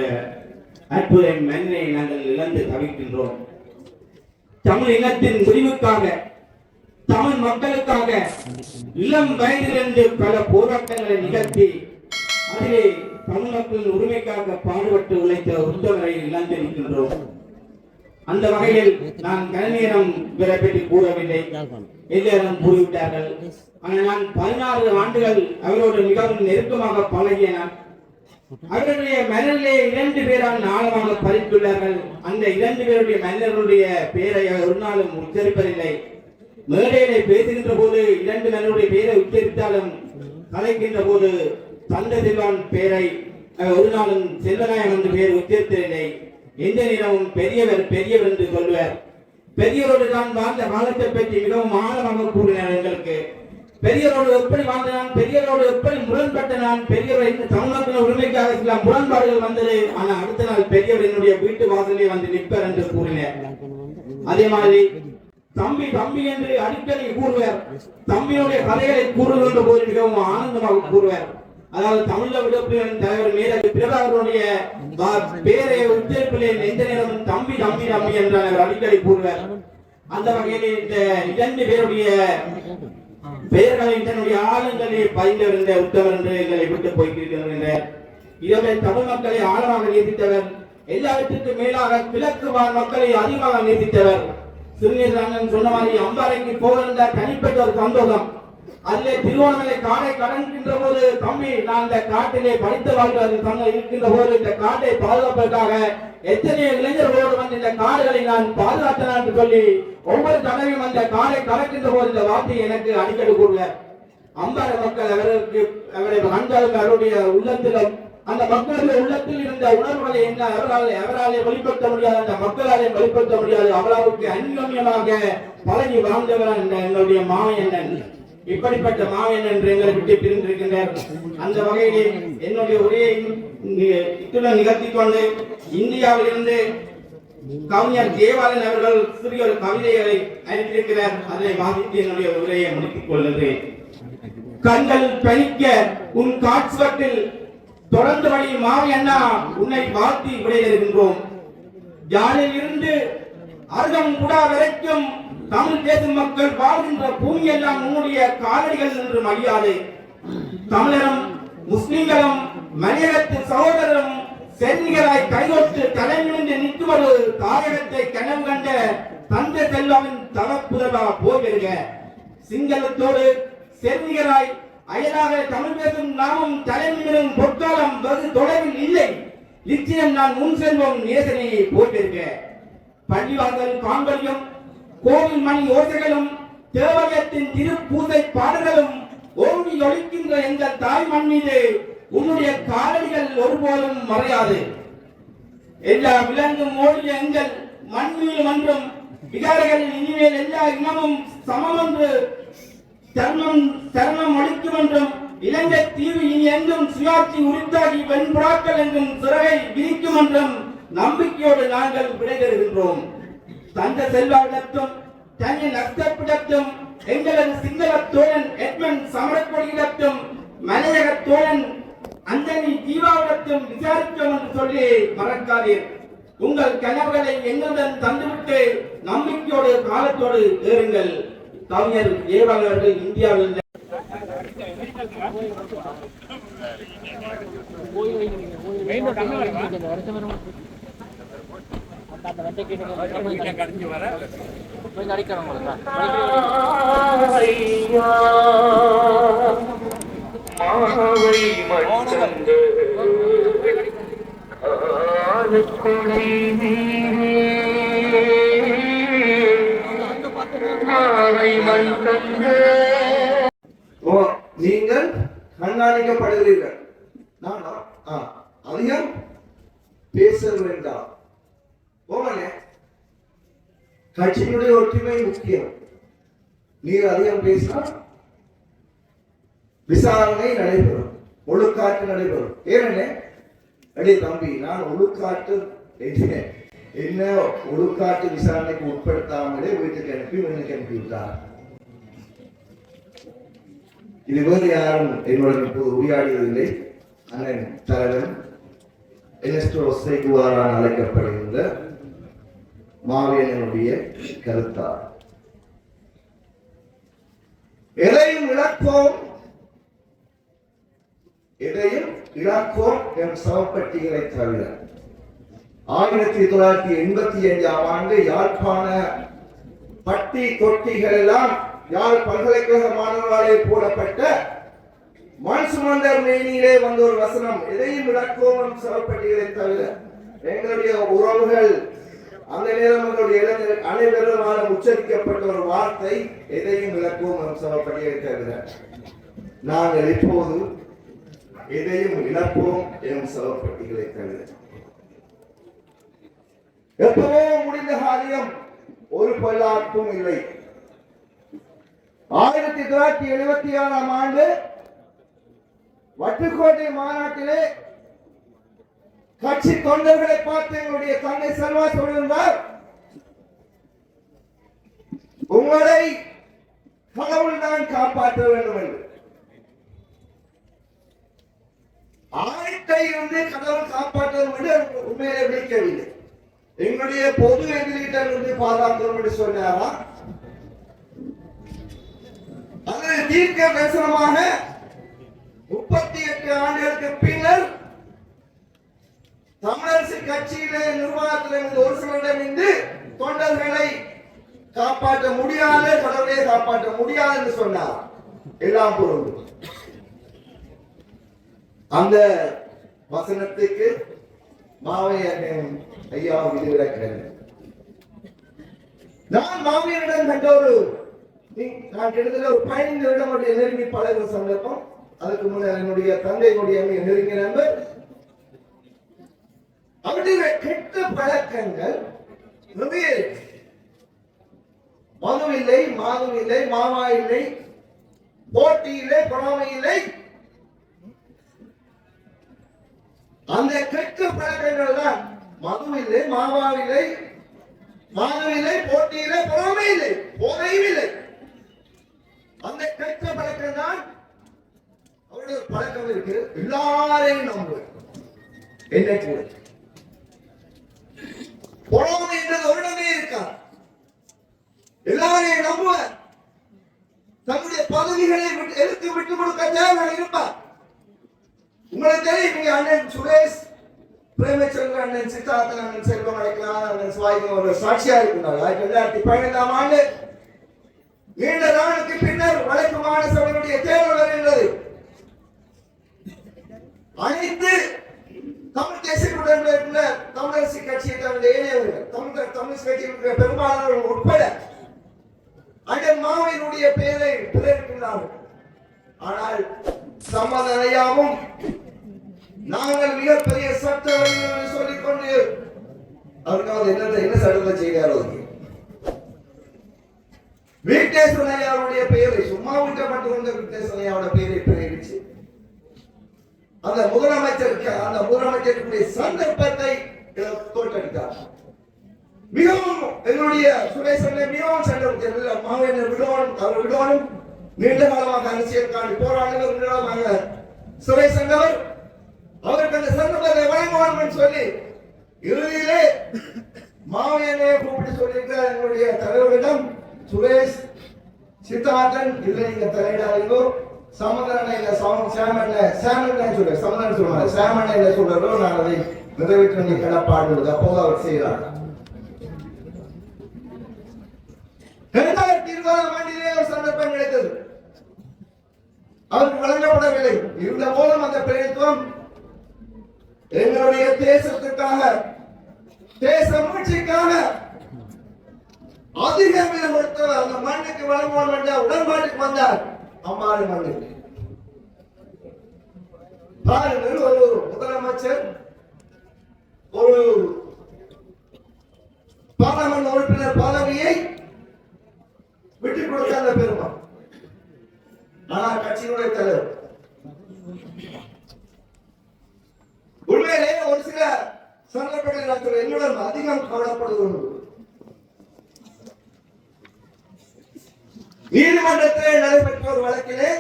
அற்புத மன்னனை நாங்கள் இழந்து தவிக்கின்றோம். தமிழ் இனத்தின் முடிவுக்காக, தமிழ் மக்களுக்காக இளம் வயதிலிருந்து பல போராட்டங்களை நிகழ்த்தி அதிலே தமிழ் மக்களின் உரிமைக்காக பாடுபட்டு உழைத்த உத்தவரை இழந்திருக்கின்றோம். அந்த வகையில் நான் கலைநேரம் இவரை பற்றி கூறவில்லை, எல்லாரும் கூறிவிட்டார்கள். ஆனால் நான் 16 ஆண்டுகள் அவரோடு மிகவும் நெருக்கமாக பழகிய நான் அவருடைய மன்னரிலே 2 பேரால் ஆழமாக பதித்துள்ளார்கள். அந்த 2 பேருடைய மன்னர்களுடைய பெயரை அவர் ஒரு நாளும் உச்சரிப்பதில்லை. மேடையிலே பேசுகின்ற போது 2 மன்னருடைய பெயரை உச்சரித்தாலும் கலைக்கின்ற போது தந்தை செல்வான் பெயரை ஒரு நாளும் செல்வநாயகம் என்று பெயர் உச்சரித்ததில்லை. எந்த நேரமும் பெரியவர் பெரியவர் என்று சொல்வார். பெரியவரோடு தான் வாழ்ந்த காலத்தை பற்றி மிகவும் ஆழமாக கூறினார் எங்களுக்கு. பெரியவரோடு எப்படி வாழ்ந்தான், பெரியவரோடு எப்படி முரண்பட்ட நான், பெரியவர் தமிழ்நாட்டின் உரிமைக்காக சில முரண்பாடுகள் வந்தது. ஆனால் அடுத்த நாள் பெரியவர் என்னுடைய வீட்டு வாசலே வந்து நிற்பார் என்று கூறினார். அதே மாதிரி தம்பி தம்பி என்று அடிக்கடி கூறுவார். தம்பியுடைய கதைகளை கூறுகின்ற போது மிகவும் ஆனந்தமாக கூறுவார். அதாவது தமிழக விடுதலை தலைவர் மேதகு பிரபாகரனுடைய பேரை உச்சரிப்பிலே எந்த நேரமும் தம்பி தம்பி தம்பி என்று அவர் அடிக்கடி கூறுவார். அந்த வகையில் இந்த 2 பேருடைய பெயர்களை தன்னுடைய ஆளுங்களை பதிந்திருந்த உத்தவர் என்று எங்களை விட்டு போய்கின்றனர். இதனை தமிழ் மக்களை ஆழமாக நேசித்தவர், எல்லாவற்றுக்கும் மேலாக கிழக்கு வாழ் மக்களை அதிகமாக நேசித்தவர். சிறுநீர் சொன்ன மாதிரி அம்பாறைக்கு போகின்ற தனிப்பட்ட ஒரு சந்தோஷம். அதிலே திருவோணமலை காடை கடக்கின்ற போது தம்பி நான் இந்த காட்டிலே படித்து வாழ்கிற இருக்கின்ற போது இந்த காட்டை பாதுகாப்பதற்காக எத்தனையோ இளைஞர்களோடு வந்து இந்த காடுகளை நான் பாதுகாத்தேன் என்று சொல்லி ஒவ்வொரு தடவையும் அந்த காடை கடக்கின்ற போது இந்த வார்த்தையை எனக்கு அடிக்கடி கூறுவார். அம்பாறை மக்கள் அவரை கண்டாலும் அவருடைய உள்ளத்திலும் அந்த மக்களுடைய உள்ளத்தில் இருந்த உணர்வுகளை என்ன அவராலே வெளிப்படுத்த முடியாது, அந்த மக்களாலே வெளிப்படுத்த முடியாது. அவ்வளவுக்கு அந்யோன்யமாக பழகி வாழ்ந்தவர் எங்களுடைய மாவையண்ணன். இப்படிப்பட்ட மாவன் என்று எங்களை விட்டு பிரிந்திருக்கின்றார். அந்த வகையிலே என்னுடைய உரையை இத்துடன் நிகழ்த்திக் கொண்டு இந்தியாவில் இருந்து கவிஞர் ஜெயபாலன் அவர்கள் சிறிய ஒரு கவிதைகளை அளித்திருக்கிறார். அதனை வாசித்து என்னுடைய உரையை முடித்துக் கொள்கின்றேன். கண்கள் பணிக்க உன் காட்சிவட்டில் தொடர்ந்து வழி மாவையண்ணா உன்னை வாழ்த்தி விடையறுகின்றோம். யாழில் இருந்து அருகம் குடா வரைக்கும் தமிழ் பேசும் மக்கள் வாழ்கின்ற பூமி எல்லாம் உன்னுடைய காலடிகள் என்று மரியாதை. தமிழரும் முஸ்லிம்களும் மலையகத்து சகோதரரும் சென்னிகளாய் கைகொட்டு தலைநிமிர்ந்து நிற்குவது தாயகத்தை கனவு கண்ட தந்தை செல்வாவின் தவப்புதவா போய்விடுக. சிங்களத்தோடு சென்னிகளாய் அயலாக தமிழ் பேசும் நாமும் தலைநிமிரும் பொற்காலம் வெகு தொலைவில் இல்லை. நிச்சயம் நான் முன் செல்வோம் நேசனையை போய்விடுக. பள்ளிவாசல் காண்பலியும் கோவில் மணி ஓசைகளும் தேவகத்தின் திருப்பூசை பாடல்களும் ஓங்கி ஒழிக்கின்ற எங்கள் தாய் மண் மீது உன்னுடைய காலடிகள் ஒருபோதும் மறையாது. எல்லா விலங்கும் ஓடிய எங்கள் மண் மீது மன்றும் விகாரிகளில் இனிமேல் எல்லா இனமும் சமம் என்று தர்மம் ஒழிக்கும் என்றும் இலங்கை தீவு இனி என்றும் சுயாட்சி உரித்தாகி வெண்புறாக்கள் என்றும் சிறகை விரிக்கும் என்றும் நம்பிக்கையோடு நாங்கள் விடைபெறுகின்றோம். தந்த செல்வாவிடத்தும் தனி நஷ்டப்பிடத்தும் எங்களது சிங்கள தோழன் எட்மன் சமரக்கொடியிடத்தும் மலையக தோழன் அந்தனி ஜீவாவிடத்தும் விசாரித்தோம் என்று சொல்லி மறக்காதீர். உங்கள் கனவுகளை எங்களுடன் தந்துவிட்டு நம்பிக்கையோடு காலத்தோடு ஏறுங்கள். கவிஞர் ஏவாளர்கள் இந்தியாவில் நீங்கள் கண்காணிக்கப்படுகிறீர்கள். அதிகம் பேச வேண்டாம். கட்சியினுடைய ஒற்றுமை முக்கியம். நீர் அதிகம் பேசினால் விசாரணை நடைபெறும், ஒழுக்காற்று நடைபெறும். ஏனென்ன அடே தம்பி, நான் ஒழுக்காற்று என்ன ஒழுக்காற்று விசாரணைக்கு உட்படுத்தாமலே வீட்டுக்கு அனுப்பி விட்டார். இது வேறு யாரும் என்னுடன் இப்போது உரையாடியதில்லை. அண்ணன் தலைவன் அழைக்கப்படுகின்ற மாவீரனுடைய கருத்தார். எதையும் இழப்போம் என் சவப்பட்டிகளை தவிர 1985 ஆண்டு யாழ்ப்பாண பட்டி தொட்டிகள் எல்லாம் யாழ் பல்கலைக்கழக மாணவர்களாலே போடப்பட்ட மண் சுமந்தர் மேனியிலே வந்த ஒரு வசனம், எதையும் இழப்போம் சவப்பட்டிகளை தவிர. எங்களுடைய உறவுகள் அந்த நேரம் எங்களுடைய இளைஞர்கள் அனைவரும் உச்சரிக்கப்பட்ட ஒரு வார்த்தை, எதையும் இழப்போம் சவப்பட்டிகளை தவிர. நாங்கள் இப்போது எதையும் இழப்போம் எனும் சவப்பட்டிகளை தவிர. எப்பவோ முடிந்த காரியம், ஒரு பொல்லாப்பும் இல்லை. 1977 ஆண்டு வட்டுக்கோட்டை மாநாட்டிலே கட்சி தொண்டர்களை பார்த்து எங்களுடைய தந்தை செல்வா சொல்லியிருந்தார், உங்களை கடவுள் தான் காப்பாற்ற வேண்டும் என்று. ஆயத்தை இருந்து கடவுள் காப்பாற்ற வேண்டும் உண்மையிலே விழிக்கவில்லை. எங்களுடைய பொது எதிரியிலிருந்து பாதுகாக்கிறோம் என்று சொன்னாரா? அதில் தீர்க்க தரிசனமாக 38 ஆண்டுகளுக்கு பின்னர் தமிழரசு கட்சியிலே நிர்வாகத்தில் ஒரு சிலரிடம் இருந்து தொண்டர்களை காப்பாற்ற முடியாது, கடவுளை காப்பாற்ற முடியாது என்று சொன்னார். எல்லாம் பொருந்தும். அந்த வசனத்துக்கு மாவையன் ஐயா விதிவிலக்கிறது. நான் மாவியனிடம் கண்ட நான் கிட்டத்தட்ட ஒரு 15 வருடம் நெருங்கி பழகிற சந்தர்ப்பம். அதுக்கு முன்னர் என்னுடைய தந்தையினுடைய நெருங்கிய நண்பர். அவருடைய கெட்ட பழக்கங்கள் நிறைய. மது இல்லை, மாதம் இல்லை, மாமா இல்லை, போட்டி இல்லை, பொறாமை இல்லை. அந்த கெட்ட பழக்கங்கள் தான். மது இல்லை, மாவாவில்லை, மாதவில்லை, போட்டி இல்லை, பொறாமை இல்லை, போதையும் இல்லை. அந்த கெட்ட பழக்கம் தான் அவருடைய பழக்கம் இருக்கு. எல்லாரையும் நம்புவேன். என்ன கூட பொறாமை என்றது ஒருடமே இருக்கார். எல்லாரையும் நம்புவார். தன்னுடைய பதவிகளை எடுத்து விட்டு கொடுக்க தேவை இருப்பார். உங்களுக்கு தெரியும், நீங்க அண்ணன் சுரேஷ் பிரேமச்சந்திரன், அண்ணன் சித்தார்த்தன், அண்ணன் செல்வம் அழைக்கலாம், அண்ணன் சுவாய்க்கு ஒரு சாட்சியா இருக்கிறார். 2015 ஆண்டு நீண்ட நாளுக்கு பின்னர் வடக்கு மாகாண சபையினுடைய தேர்தல் வருகின்றது. அனைத்து தமிழ் தேசியத்துடன் இருக்கின்ற தமிழரசு கட்சியை தவிர ஏனையவர்கள், தமிழ் கட்சியில் பெரும்பாலானவர்கள் உட்பட அண்ணன் மாவினுடைய பெயரை பிறருக்கின்றார்கள். ஆனால் சம்மதனையாவும் நாங்கள் மிகப்பெரிய சட்ட வழிகளை சொல்லிக்கொண்டு அவருக்கு என்ன சட்டத்தை செய்தாரோ வீட்டேஸ்வரையாவுடைய பெயரை சும்மா விட்டப்பட்டு கொண்ட வீட்டேஸ்வரையாவோட பெயரை பிறகு அந்த முதலமைச்சருடைய சந்தர்ப்பத்தை தோற்றடித்தார். மிகவும் எங்களுடைய சுரேஷ் மிகவும் சண்டை மாவேந்தர் விடுவானும் நீண்ட காலமாக அரசியலுக்காண்டி போராடுவதாக சுரேஷ் அவர் அவருக்கு அந்த சந்தர்ப்பத்தை வழங்குவான் சொல்லி இறுதியிலே மாவேந்தரை கூப்பிட்டு சொல்லியிருக்கிறார் எங்களுடைய தலைவரிடம், சுரேஷ் சித்தார்த்தன் இதுல நீங்க தலையிடாதீங்கோ, சமதரனை சொல்றதோ நான் அதை நிறைவேற்ற வேண்டிய கடப்பாடு. அப்போது அவர் செய்கிறார். 2020 ஆண்டிலே ஒரு சந்தர்ப்பம் கிடைத்தது, அவருக்கு வழங்கப்படவில்லை. இருந்த போதும் அந்த பிரதித்துவம் எங்களுடைய தேசத்துக்காக, தேச மீட்சிக்காக அதிக மீது கொடுத்தவர். அந்த மண்ணுக்கு வழங்குவோம் என்ற உடன்பாட்டுக்கு வந்தார். அம்மாறு மண்ணுக்கு பாருங்கள், ஒரு முதலமைச்சர் ஒரு பார்லமெண்ட் உறுப்பினர் பதவியை விட்டுக் கொடுத்த அந்த பெருமை. ஆனால் கட்சியினுடைய தலைவர் உண்மையிலே ஒரு சில சந்தர்ப்பங்களில் என்னுடன் அதிகம் கவலைப்படுவது நீதிமன்றத்தில் நடைபெற்ற ஒரு வழக்கிலே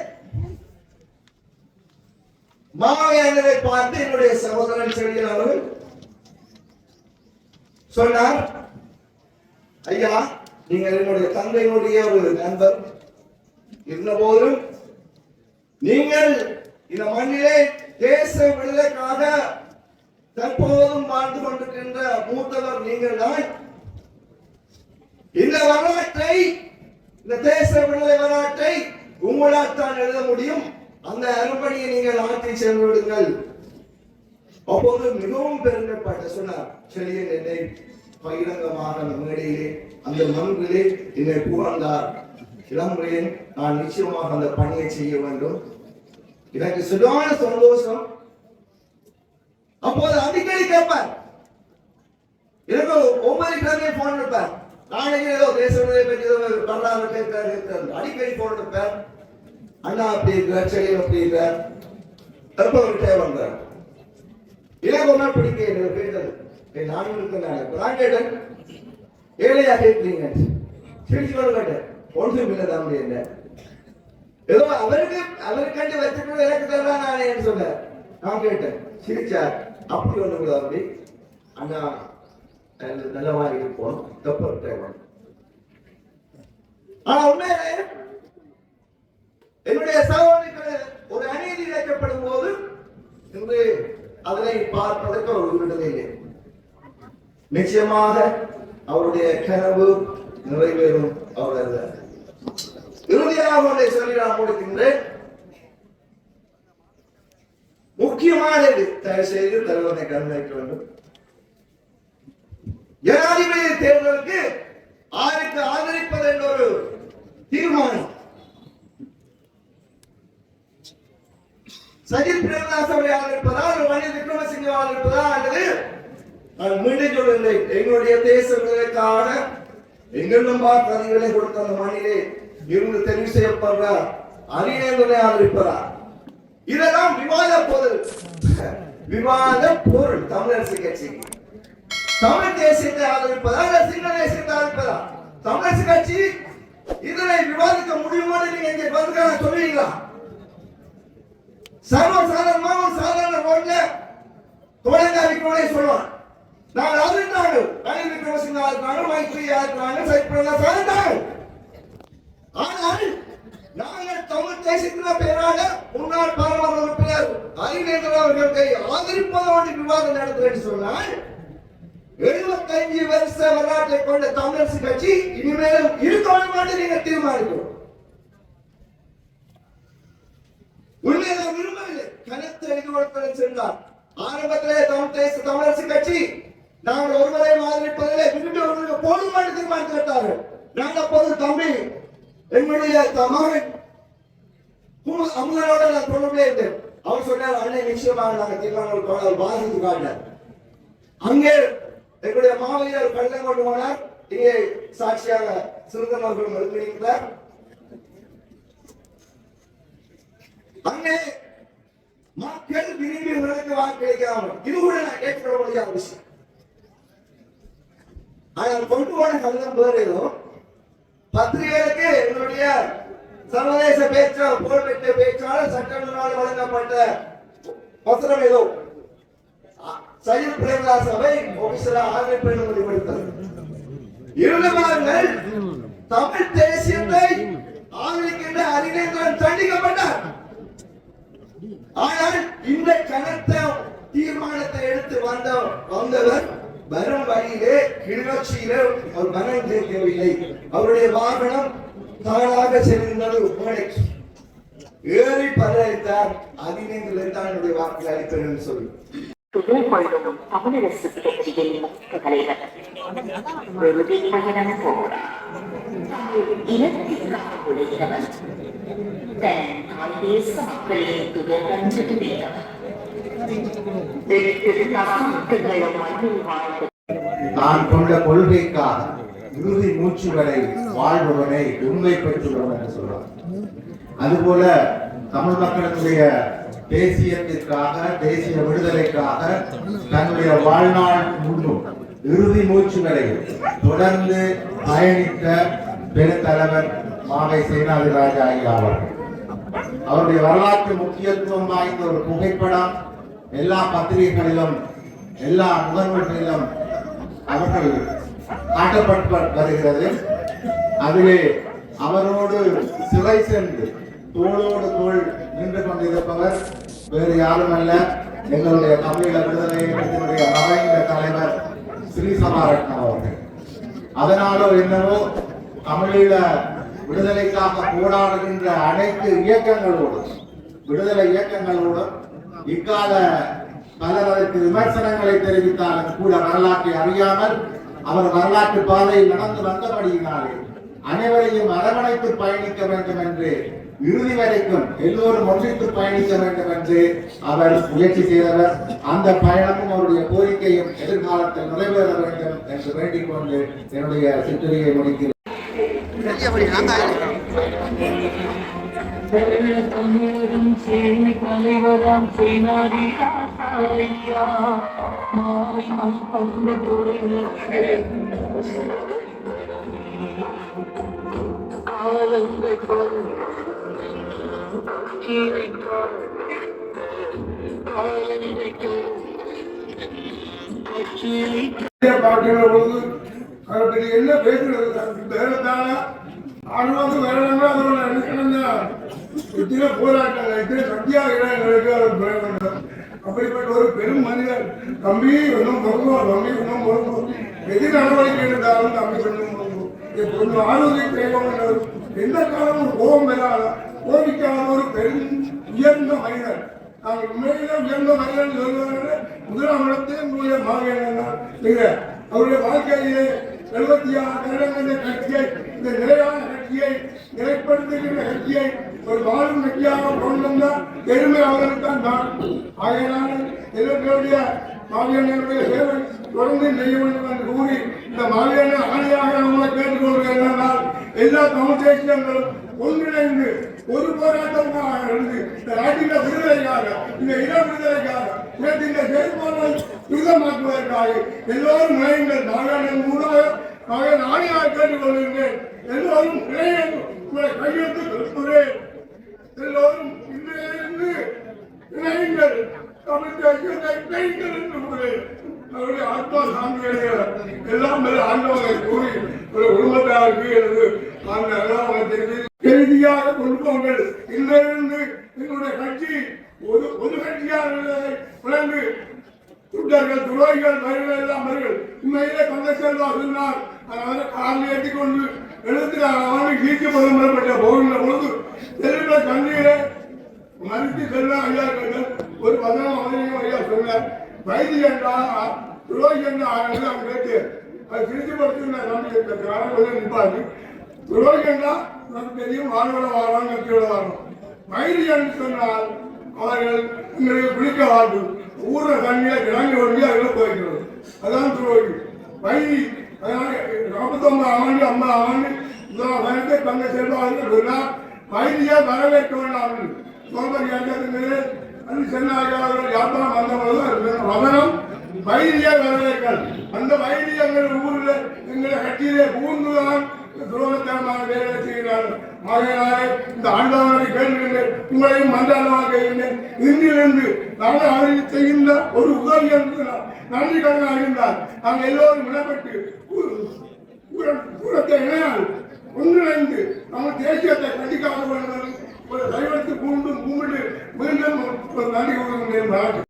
மாவேந்தரை பார்த்து என்னுடைய சகோதரன் செழியன் அவர்கள் சொன்னார், ஐயா நீங்கள் என்னுடைய தந்தையினுடைய ஒரு நண்பர், இருந்தபோதும் நீங்கள் இந்த மண்ணிலே தேச விடுதலைக்காக தற்போதும் வாழ்ந்து கொண்டிருக்கின்ற மூத்தவர் நீங்கள் தான். இந்த வரலாற்றை, இந்த தேச விடுதலை வரலாற்றை உங்களால் தான் எழுத முடியும். அந்த அரும்பணியை நீங்கள் ஆற்றி சென்று விடுங்கள். அப்போது மிகவும் பெருமைப்பட்ட சொன்னார் செழியன் என்னை பகிரங்கமாக அந்த மேடையிலே அந்த மண்ணிலே என்னை புகழ்ந்தார். இளமுறையின் நான் நிச்சயமாக அந்த பணியை செய்ய வேண்டும். எனக்கு சுடான சந்தோஷம். அப்போது அடிக்கடி கேட்பார், எனக்கு ஒவ்வொரு கிழமையும் போன் இருப்பார். நாளைக்கு ஏதோ தேச விடுதலை பற்றி வரலாறு கேட்கிறார். அடிக்கடி போன் இருப்பார். அண்ணா அப்படி இருக்கார், செழியன் அப்படி இருக்கார். அப்ப அவர்கிட்ட வந்தார். எனக்கு ஒரு நாள் பிடிக்க கேட்டது, நானும் இருக்கேன். நான் கேட்டேன், ஏழையா கேட்கிறீங்க? சிரிச்சு கேட்டேன், ஒன்றும் இல்லை தான் முடியல. ஏதோ அவருக்காண்டி வச்சுட்டு எனக்கு தரலாம் நான் சொன்ன. நான் கேட்டேன், சிரிச்சார். அப்படி ஒண்ணு கூட அப்படி அண்ணா நல்லவா இருப்போம் தப்பு. ஆனா உண்மையிலே என்னுடைய சகோதரிகள் ஒரு அநீதி இழைக்கப்படும் போது இன்று அதனை பார்ப்பதற்கு அவர் விடுதலை இல்லை. நிச்சயமாக அவருடைய கனவு நிறைவேறும். அவர் இறுதியாக ஒன்றை சொல்லி நான் முடிக்கின்றேன். முக்கியமானது, தயவு செய்து தலைவரை கவனிக்க வேண்டும். ஜனாதிபதி தேர்தலுக்கு ஆருக்கு ஆதரிப்பது என்ற ஒரு தீர்மானம் சஜித் பிரேமதாசவை ஆதரிப்பதா, ரணில் விக்ரமசிங்கே ஆதரிப்பதா அல்லது நான் மீண்டும் சொல்லுங்கள், எங்களுடைய தேச விடுதலைக்கான எங்களும் பதிவுகளை கொடுத்த அந்த மண்ணிலே இருந்து தெரிவு செய்யப்படுற அரியணை ஆதரிப்பதா? இதெல்லாம் விவாத பொருள். தமிழரசு கட்சி தமிழ் தேசியத்தை ஆதரிப்பதா அல்ல சிங்கள தேசியத்தை ஆதரிப்பதா? தமிழரசு கட்சி இதனை விவாதிக்க முடியுமா? நீங்க இங்க வந்து சொல்லுவீங்களா? சர்வசாதாரணமாக சாதாரண ரோட்ல தொடங்காவிக்கோட சொல்லுவான், நாங்கள் ஆதரித்தாங்க, ரணில் விக்ரமசிங்கே ஆதரித்தாங்க, மைத்ரி ஆதரித்தாங்க, சைப்ரஸ் ஆதரித்தாங்க. ஆனால் நாங்கள் தமிழ் தேசத்தின் பேராக முன்னாள் பாராளுமன்ற உறுப்பினர் அறிஞர் அவர்களை ஆதரிப்பதோடு விவாதம் நடத்துகிறேன் சொன்னால் 75 வருஷ வரலாற்றை கொண்ட தமிழரசு கட்சி இனிமேலும் இருக்கணும் என்று நீங்கள் தீர்மானிக்கிறோம். உண்மையை நான் விரும்பவில்லை. கனத்த எதிர்வர்த்தனம் சென்றார். ஆரம்பத்திலே தமிழரசு கட்சி நாங்கள் ஒருவரை ஆதரிப்பதிலே விரும்பி ஒருவருக்கு போடும் என்று தீர்மானித்து விட்டார்கள். நாங்கள் அப்போது தம்பி எங்களுடைய மகன் அமுதனோட நான் தொடர்பே இருந்தேன். அவர் சொன்னார், அண்ணன் நிச்சயமாக நாங்கள் தீர்மானம் வாசித்து காட்டினார். அங்கே எங்களுடைய மாவீரர் கள்ளம் கொண்டு போனார். இங்கே சாட்சியாக சிறுதன் அவர்களும் இருக்கிறார். அங்கே மக்கள் விரும்பி உங்களுக்கு வாக்களிக்காமல் இது கூட நான் கேட்கிற முடியாத விஷயம். ஆனால் கொண்டு போன கடிதம் வேறு ஏதோ பத்திரிகைகளுக்கு எங்களுடைய சர்வதேச புகழ்பெற்ற பேச்சாளர் சட்டமன்றால் வழங்கப்பட்ட பத்திரம் ஏதோ சையத் பிரேமதாஸ் சபை ஆபீசரா ஆதரவு முடிவெடுத்தது. 2 மாதங்கள் தமிழ் தேசியத்தை ஆதரிக்கின்ற அறிஞர்கள் தண்டிக்கப்பட்டார். ஆனால் இந்த கனத்த தீர்மானத்தை எடுத்து வந்தவர் வரும் வழியிலே கிளிநொச்சியிலே அவர் மனம் கேட்கவில்லை. அவருடைய வாகனம் தானாக செல்கின்றது. ஏறி பதவித்தார். அதினங்களை தான் என்னுடைய வாக்கு அளிப்பேன் என்று சொல்லி துணைக்கொள்ளும் தமிழரசு கட்சியின் முக்கிய தலைவர் விருதி பயணம் போரா இனத்திற்காக உழைத்தவர் தன் தேச மக்களின் துயரஞ்சு துடித்தவர் நான் கொண்ட கொள்கைக்காக இறுதி மூச்சு வரை வாழ்பவனை உண்மை பெற்றுள்ளவன் என்று சொல்றார். அதுபோல தமிழ் மக்களுடைய தேசியத்திற்காக தேசிய விடுதலைக்காக தன்னுடைய வாழ்நாள் முன்னும் இறுதி மூச்சு வரை தொடர்ந்து பயணித்த பெருந்தலைவர் மாவை சேனாதிராஜா ஐயா அவர்கள். அவருடைய வரலாற்று முக்கியத்துவம் வாய்ந்த ஒரு புகைப்படம் எல்லா பத்திரிகைகளிலும் எல்லா முகநூல்களிலும் அவர்கள் காட்டப்பட்டு வருகிறது. அதிலே அவரோடு சிறை சென்று தோளோடு தோள் நின்று கொண்டிருப்பவர் வேறு யாரும் அல்ல, எங்களுடைய தமிழீழ விடுதலை இயக்கத்தினுடைய மறைந்த தலைவர் ஸ்ரீ சபாரட்னம் அவர்கள். அதனாலோ என்னவோ தமிழீழ விடுதலைக்காக போராடுகின்ற அனைத்து இயக்கங்களோடும் விடுதலை இயக்கங்களோடும் இக்கால பலர் அதற்கு விமர்சனங்களை தெரிவித்தாலும் கூட வரலாற்றை அறியாமல் அவர் வரலாற்று பாதையில் நடந்து வந்தபடியினாலே அனைவரையும் அரவணைத்து பயணிக்க வேண்டும் என்று இறுதி வரைக்கும் எல்லோரும் ஒன்றித்து பயணிக்க வேண்டும் என்று அவர் முயற்சி செய்தவர். அந்த பயணமும் அவருடைய கோரிக்கையும் எதிர்காலத்தில் நிறைவேற வேண்டும் என்று வேண்டிக் கொண்டு என்னுடைய சிற்றுரையை முடிக்கிறேன். தலைவராம் சேனாதி என்ன பேசுறது ஆழ்வாங்க வரணும்னா அதோட நினைக்கணும்னா இத்தனை போராட்டங்கள் இத்தனை சத்தியாகிரகங்களுக்கு அவர் பயன்படுறார். அப்படிப்பட்ட ஒரு பெரும் மனிதர் தம்பி ஒன்றும் பொருந்தோம் தம்பி ஒன்றும் பொருந்தோம் எது நடவடிக்கை எடுத்தாலும் தம்பி கொஞ்சம் கொஞ்சம் ஆலோசனை செய்வோம். எந்த காலமும் கோபம் பெறாத கோபிக்காத ஒரு பெரும் உயர்ந்த மனிதர். நாங்கள் உண்மையிலே உயர்ந்த மனிதன் சொல்வதற்கு முதலாம் இடத்தை உங்களுடைய மாவீரன் அவருடைய வாழ்க்கையிலே 76 வருடங்கள் கட்சியை இந்த நிலையான கட்சியை நிலைப்படுத்துகின்ற கட்சியை ஒரு வாழும் கட்சியாக கொண்டு வந்த பெருமை அவர்களுக்கு தான். ஆகையினால் எங்களுடைய மாவீரனுடைய சேவை தொடர்ந்து செய்ய வேண்டும் என்று கூறி இந்த மாவீரனை ஆணையாக நம்மளை கேட்டுக்கொள்கிறார். எல்லா தமிழ் தேசியங்களும் ஒன்றிணைந்து ஒரு போராட்டமாக இருந்து இந்த நாட்டின் விடுதலைக்காக இந்த இன விடுதலைக்காக இந்த செயல்பாடுகளை துரிதமாக்குவதற்காக எல்லோரும் நிலையங்கள் மாகாணம் மூலமாக ஆணையாக கேட்டுக்கொள்கிறேன். எல்லோரும் உங்களை கையெழுத்து கொடுக்கிறேன். எல்லோரும் இன்றிலிருந்து இணைங்கள் தமிழ் தேசியத்தை கைகள் என்று கூறேன். அவருடைய ஆத்மா சாமிகள் எல்லாம் ஆண்டவரை கூறி ஒரு குடும்பத்தாருக்கு எனது அந்த எல்லாம் செய்தியாக கொடுப்பவர்கள் இன்றிலிருந்து எங்களுடைய கட்சி ஒரு கட்சியாக விளங்கு துட்டர்கள் துரோகிகள் மருகள் எல்லாம் மருகள் உண்மையிலே கொண்ட செல்வா சொன்னார். அதனால காலில் ஏற்றிக்கொண்டு 74 ஆண்டு கீழ்ச்சி பதம்பரப்பட்ட போகின்ற பொழுது செல்வ கண்ணீரை மறுத்து செல்ல ஐயா ஒரு 16 ஐயா சொன்னார். வைத்தி என்றா துரோகி என்ற ஆளுநர் அவங்க கேட்டு அது திருச்சிப்படுத்தி நிற்பாரு. துரோகி என்றால் நமக்கு தெரியும் வாழ்வட வாழலாம் கட்சியோட வாழணும். வைத்தி என்று சொன்னால் அவர்கள் எங்களுக்கு பிடிக்க வாழ்வு ஊர தண்ணியை கிளம்பி ஒழுங்கி அதில் போய்க்கிறது. அதான் துரோகி வைத்தி. அதனால 49 ஆண்டு 50 ஆண்டு முதலாம் வயதை தங்க செல்வார்கள் வைத்தியை வரவேற்க வேண்டாம். சோம்பரி அது சென்னாய்க்காரர்கள் யாத்திரம் வந்தபோது அவரம் வைத்திய வரவேற்கள் அந்த வைத்தியங்கள் ஊரில் எங்களை கட்சியிலே பூந்துதான் துரோகத்தனமான வேலை செய்கிறார்கள். ஆகையினாலே இந்த ஆண்டவனை கேட்கின்றேன், உங்களையும் மன்றாடமாக கேட்கின்றேன். இன்றிலிருந்து நாங்கள் அவருக்கு செய்கின்ற ஒரு உதவி என்று நன்றி கடனாக இருந்தால் நாங்கள் எல்லோரும் விடப்பட்டு கூடத்தை இணையால் ஒன்றிணைந்து நம்ம தேசியத்தை கண்டிக்காக வேண்டும். ஒரு கைவெட்டு பூண்டும் கும்பிட்டு மீண்டும் ஒரு நன்றி கூறுகின்றேன்.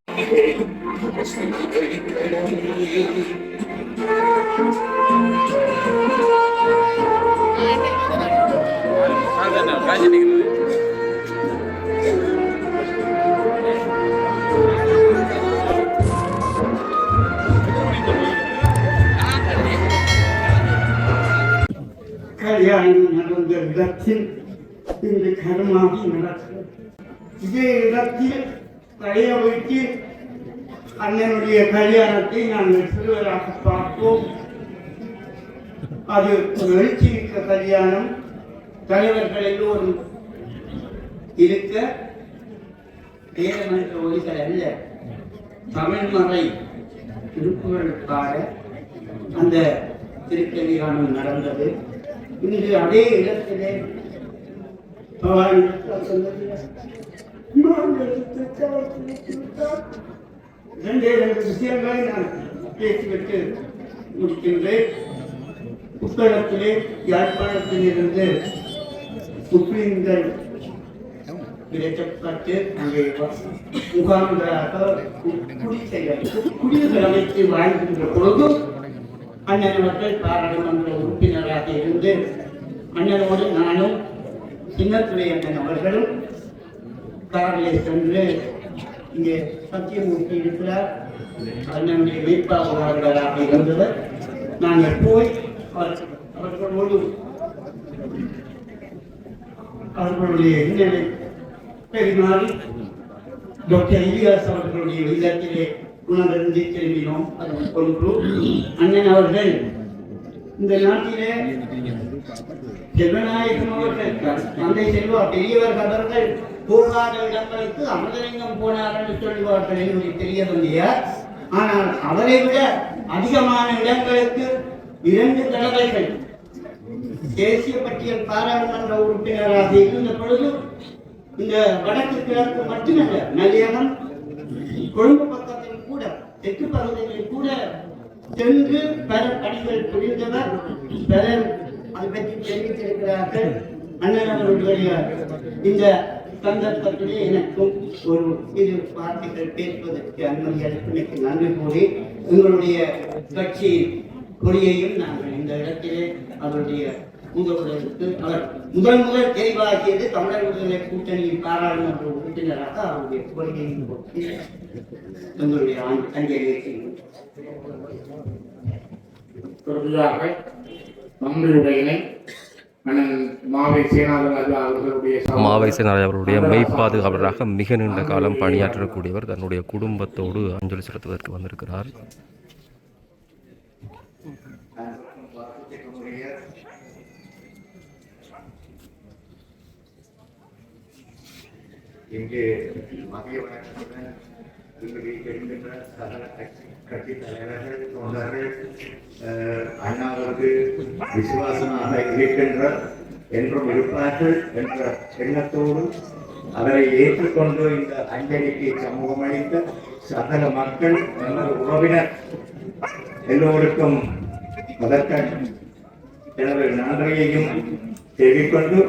கல்யாணம் நடந்த இடத்தில் இந்த கர்மாவி நடக்கிறது. இதே இடத்தில் பழைய வைத்து அண்ணனுடைய கல்யாணத்தை நாங்கள் சிறுவராக பார்ப்போம். அது ஒரு எழுச்சிமிக்க கல்யாணம். தலைவர்கள் எல்லோரும் இருக்க வேதமற்ற ஒலிகள் அல்ல, தமிழ்மறை திருப்புகளுக்காக அந்த திருக்கல்யாணம் நடந்தது. இன்று அதே இடத்திலே இரண்டு விஷயங்களை நான் பேசிவிட்டு முடிக்கின்றேன். புத்தகத்திலே யாழ்ப்பாணத்திலிருந்து முஸ்லிம்கள் கிடைக்கப்பட்டு அங்கே முகாம்களாக குடிகள் அமைத்து வாழ்கின்ற பொழுது அண்ணன் அவர்கள் பாராளுமன்ற உறுப்பினராக இருந்து அண்ணனோடு நானும் சின்னத்துறை அண்ணன் அவர்களும் காரிலே சென்று இங்கே சத்தியமூர்த்தி இருக்கிறார், அண்ணனுடைய வேட்பாளர்களாக இருந்தவர். நாங்கள் போய் அவர்களோடு அவர்களுடைய இன்னலை பெருமாறி டாக்டர் இலியாஸ் அவர்களுடைய இல்லத்திலே உணர்ந்து திரும்பினோம். அது ஒன்று. அண்ணன் அவர்கள் இந்த நாட்டிலே செல்வநாயகம் அவர்கள் தந்தை செல்வா பெரியவர்கள் அவர்கள் போகாத இடங்களுக்கு அமிர்தலிங்கம் போனார் என்று சொல்வார்கள். என்னுடைய தெரிய வந்தியார். ஆனால் அவரை விட அதிகமான இடங்களுக்கு 2 தடவைகள் தேசிய பட்டியல் பாராளுமன்ற உறுப்பினராக இருந்த பொழுது இந்த வடக்கு கிழக்கு மட்டுமல்ல, மலையகம் கொழும்பு பக்கத்தில் கூட தெற்கு பகுதிகளில் கூட சென்று பல பணிகள் புரிந்தவர். பலர் அதை பற்றி தெரிவித்திருக்கிறார்கள். அண்ணன் அவர்களுடைய இந்த சந்தர்ப்பத்திலே எனக்கும் ஒரு இரு வார்த்தைகள் பேசுவதற்கு அனுமதி அளிப்பதற்கு நன்றி கூறி எங்களுடைய கட்சி கொடியையும் நாங்கள் இந்த இடத்திலே அவருடைய முதல்வருக்கு அவர் முதல் தெரிவாக்கியது தமிழர் விடுதலை கூட்டணியின் பாராளுமன்ற உறுப்பினராக அவருடைய கொள்கையின் எங்களுடைய அஞ்சலியை செய்வோம். தொடர்ந்ததாக நம்மளுடைய மாவை சேனாதராஜா அவர்களுடைய மெய்ப்பாதுகாவலராக மிக நீண்ட காலம் பணியாற்றக்கூடியவர் தன்னுடைய குடும்பத்தோடு அஞ்சலி செலுத்துவதற்கு வந்திருக்கிறார். இங்கே மத்திய வழக்கத்துடன் இருக்கின்ற சகல கட்சி தலைவர்கள் தொண்டர்கள் அண்ணாவிற்கு விசுவாசமாக இருக்கின்ற என்றும் இருப்பார்கள் என்ற எண்ணத்தோடு அவரை ஏற்றுக்கொண்டு இந்த அஞ்சலிக்கு சமூகம் அளித்த சகல மக்கள் எனது உறவினர் எல்லோருக்கும் அதற்கான எனது நன்றியையும் தெரிவிக்கொண்டு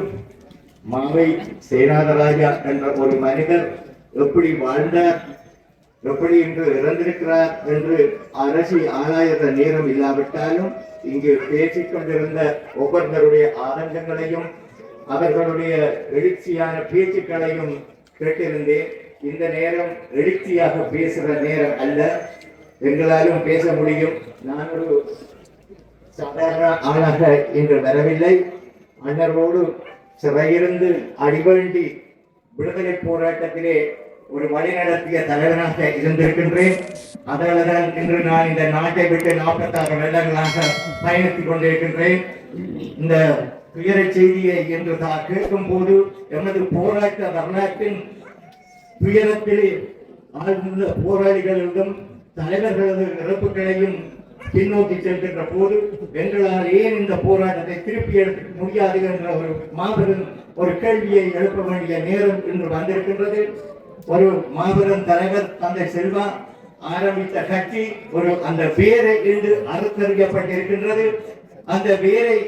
மாவை சேனாதராஜா என்ற ஒரு மனிதர் எப்படி வாழ்ந்தார், எப்படி இன்று இறந்திருக்கிறார் என்று அரசி ஆராய்ந்த நேரம் இல்லாவிட்டாலும் இங்கு பேசிக் கொண்டிருந்த ஒவ்வொருவருடைய ஆனந்தங்களையும் அவர்களுடைய எழுச்சியான பேச்சுக்களையும் கேட்டிருந்தேன். இந்த நேரம் எழுச்சியாக பேசுகிற நேரம் அல்ல, எங்களாலும் பேச முடியும். நான் ஒரு சாதாரண ஆளாக இன்று வரவில்லை. அண்ணரோடு சிறையிருந்து அடிவண்டி விடுதலை போராட்டத்திலே ஒரு வழி நடத்திய தலைவனாக இருந்திருக்கின்றேன். அதனால்தான் இன்று நான் இந்த நாட்டை விட்டு 46 வருடங்களாக பயணித்துக் கொண்டிருக்கின்றேன். இந்த துயர செய்தியை என்று கேட்கும் போது எமது போராட்ட வரலாற்றின் துயரத்திலே ஆழ்ந்த போராளிகளிடம் தலைவர்களது இறப்புகளையும் பின்னோக்கி செல்கின்ற போது எங்களால் ஏன் இந்த போராட்டத்தை திருப்பி எடுக்க முடியாது என்ற ஒரு மாபெரும் ஒரு கேள்வியை எழுப்ப வேண்டிய நேரம் இன்று வந்திருக்கின்றது. ஒரு மாபெரும் தலைவர் தந்தை செல்வா ஆரம்பித்த கட்சி ஒரு அந்த வேரை இன்று அறுத்தறியப்பட்டிருக்கின்றது. அந்த வேரை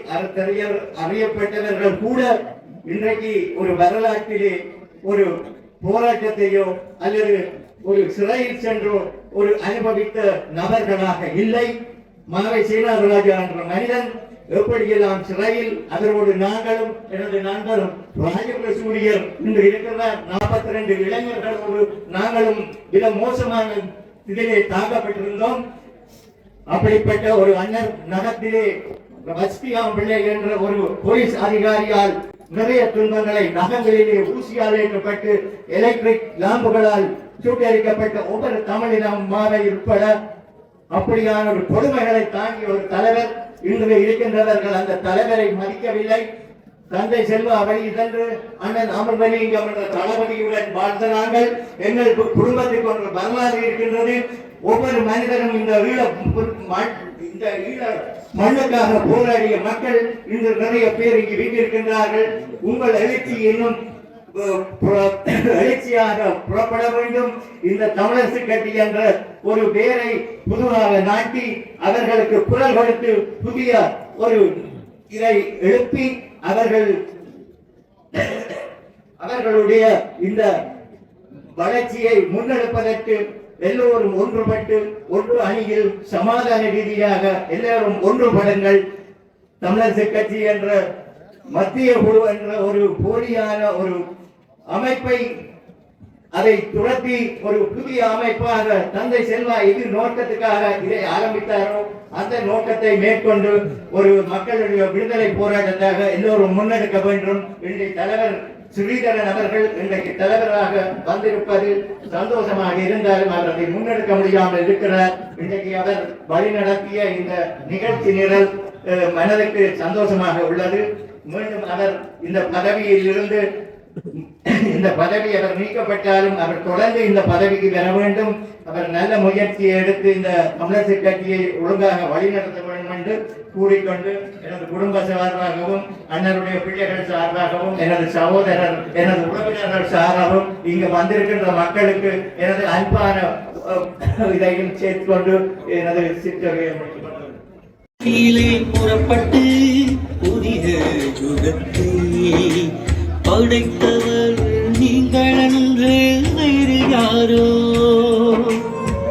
அறியப்பட்டவர்கள் கூட இன்றைக்கு ஒரு வரலாற்றிலே ஒரு போராட்டத்தையோ அல்லது ஒரு சிறையில் சென்றோ ஒரு அனுபவித்த நபர்களாக இல்லை. மாவை சீனாராஜா என்ற மனிதன் எப்படியெல்லாம் சிறையில் அவரோடு நாங்களும் எனது நண்பரும் ராஜபுர சூரியர் இன்று இருக்கிறார். 42 இளைஞர்களோடு நாங்களும் மிக மோசமான இதிலே தாக்கப்பட்டிருந்தோம். அப்படிப்பட்ட ஒரு அண்ணர் நகத்திலே வஸ்தியாம் பிள்ளை என்ற ஒரு போலீஸ் அதிகாரியால் நிறைய துன்பங்களை நகங்களிலே ஊசியால் ஏற்றப்பட்டு எலக்ட்ரிக் லாம்புகளால் சுட்டரிக்கப்பட்ட ஒவ்வொரு தமிழினம் மாவை உட்பட அப்படியான ஒரு கொடுமைகளை தாங்கிய ஒரு தலைவர் இன்று இருக்கின்றவர்கள் அந்த தலைவரை மதிக்கவில்லை. தந்தை செல்வா வழி சென்று அண்ணன் அமர்வலிங்கம் என்ற தளபதியுடன் வாழ்ந்த நாங்கள் எங்களுக்கு குடும்பத்துக்கு ஒன்று வரலாறு இருக்கின்றது. ஒவ்வொரு மனிதரும் இந்த ஈழ மண்ணுக்காக போராடிய மக்கள் இன்று நிறைய பேர் இங்கு வீட்டிருக்கின்றார்கள். உங்கள் எழுச்சி இன்னும் எழுச்சியாக புறப்பட வேண்டும். இந்த தமிழரசு கட்சி என்ற ஒரு பேரை புதுவாக நாட்டி அவர்களுக்கு குரல் கொடுத்து புதிய ஒரு இதை எழுப்பி அவர்களுடைய இந்த வளர்ச்சியை முன்னெடுப்பதற்கு எல்லோரும் ஒன்றுபட்டு ஒன்று அணியில் சமாதான ரீதியாக எல்லாரும் ஒன்றுபடுங்கள். தமிழரசு கட்சி என்ற மத்திய குழு என்ற ஒரு போலியான ஒரு அமைப்பை அதை துரத்தி ஒரு புதிய அமைப்பாக தந்தை செல்வா இது நோக்கத்துக்காக இதை ஆரம்பித்தாரோ அந்த நோக்கத்தை மேற்கொண்டு ஒரு மக்களுடைய விடுதலை போராட்டத்தாக எல்லோரும் முன்னெடுக்க வேண்டும். இன்றைய தலைவர் ஸ்ரீதரன் அவர்கள் இன்றைக்கு தலைவராக வந்திருப்பது சந்தோஷமாக இருந்தாலும் அவர் அதை முன்னெடுக்க முடியாமல் இருக்கிறார். இன்றைக்கு அவர் வழிநடத்திய இந்த நிகழ்ச்சி நிரல் மனதுக்கு சந்தோஷமாக உள்ளது. மீண்டும் அவர் இந்த பதவியில் இருந்து இந்த பதவி அவர் நீக்கப்பட்டாலும் அவர் தொடர்ந்து இந்த பதவிக்கு வர வேண்டும். அவர் நல்ல முயற்சியை எடுத்து இந்த தமிழரசு கட்சியை ஒழுங்காக வழிநடத்த வேண்டும் என்று கூறிக்கொண்டு எனது குடும்ப சார்பாகவும் அண்ணருடைய பிள்ளைகள் சார்பாகவும் எனது சகோதரர் எனது உறவினர்கள் சார்பாகவும் இங்கு வந்திருக்கின்ற மக்களுக்கு எனது அன்பான இதையும் சேர்த்துக்கொண்டு எனது சிற்றவையை புறப்பட்டு புதிய யுகத்தை படைத்தவர் நீங்கள் என்று வேறு யாரோ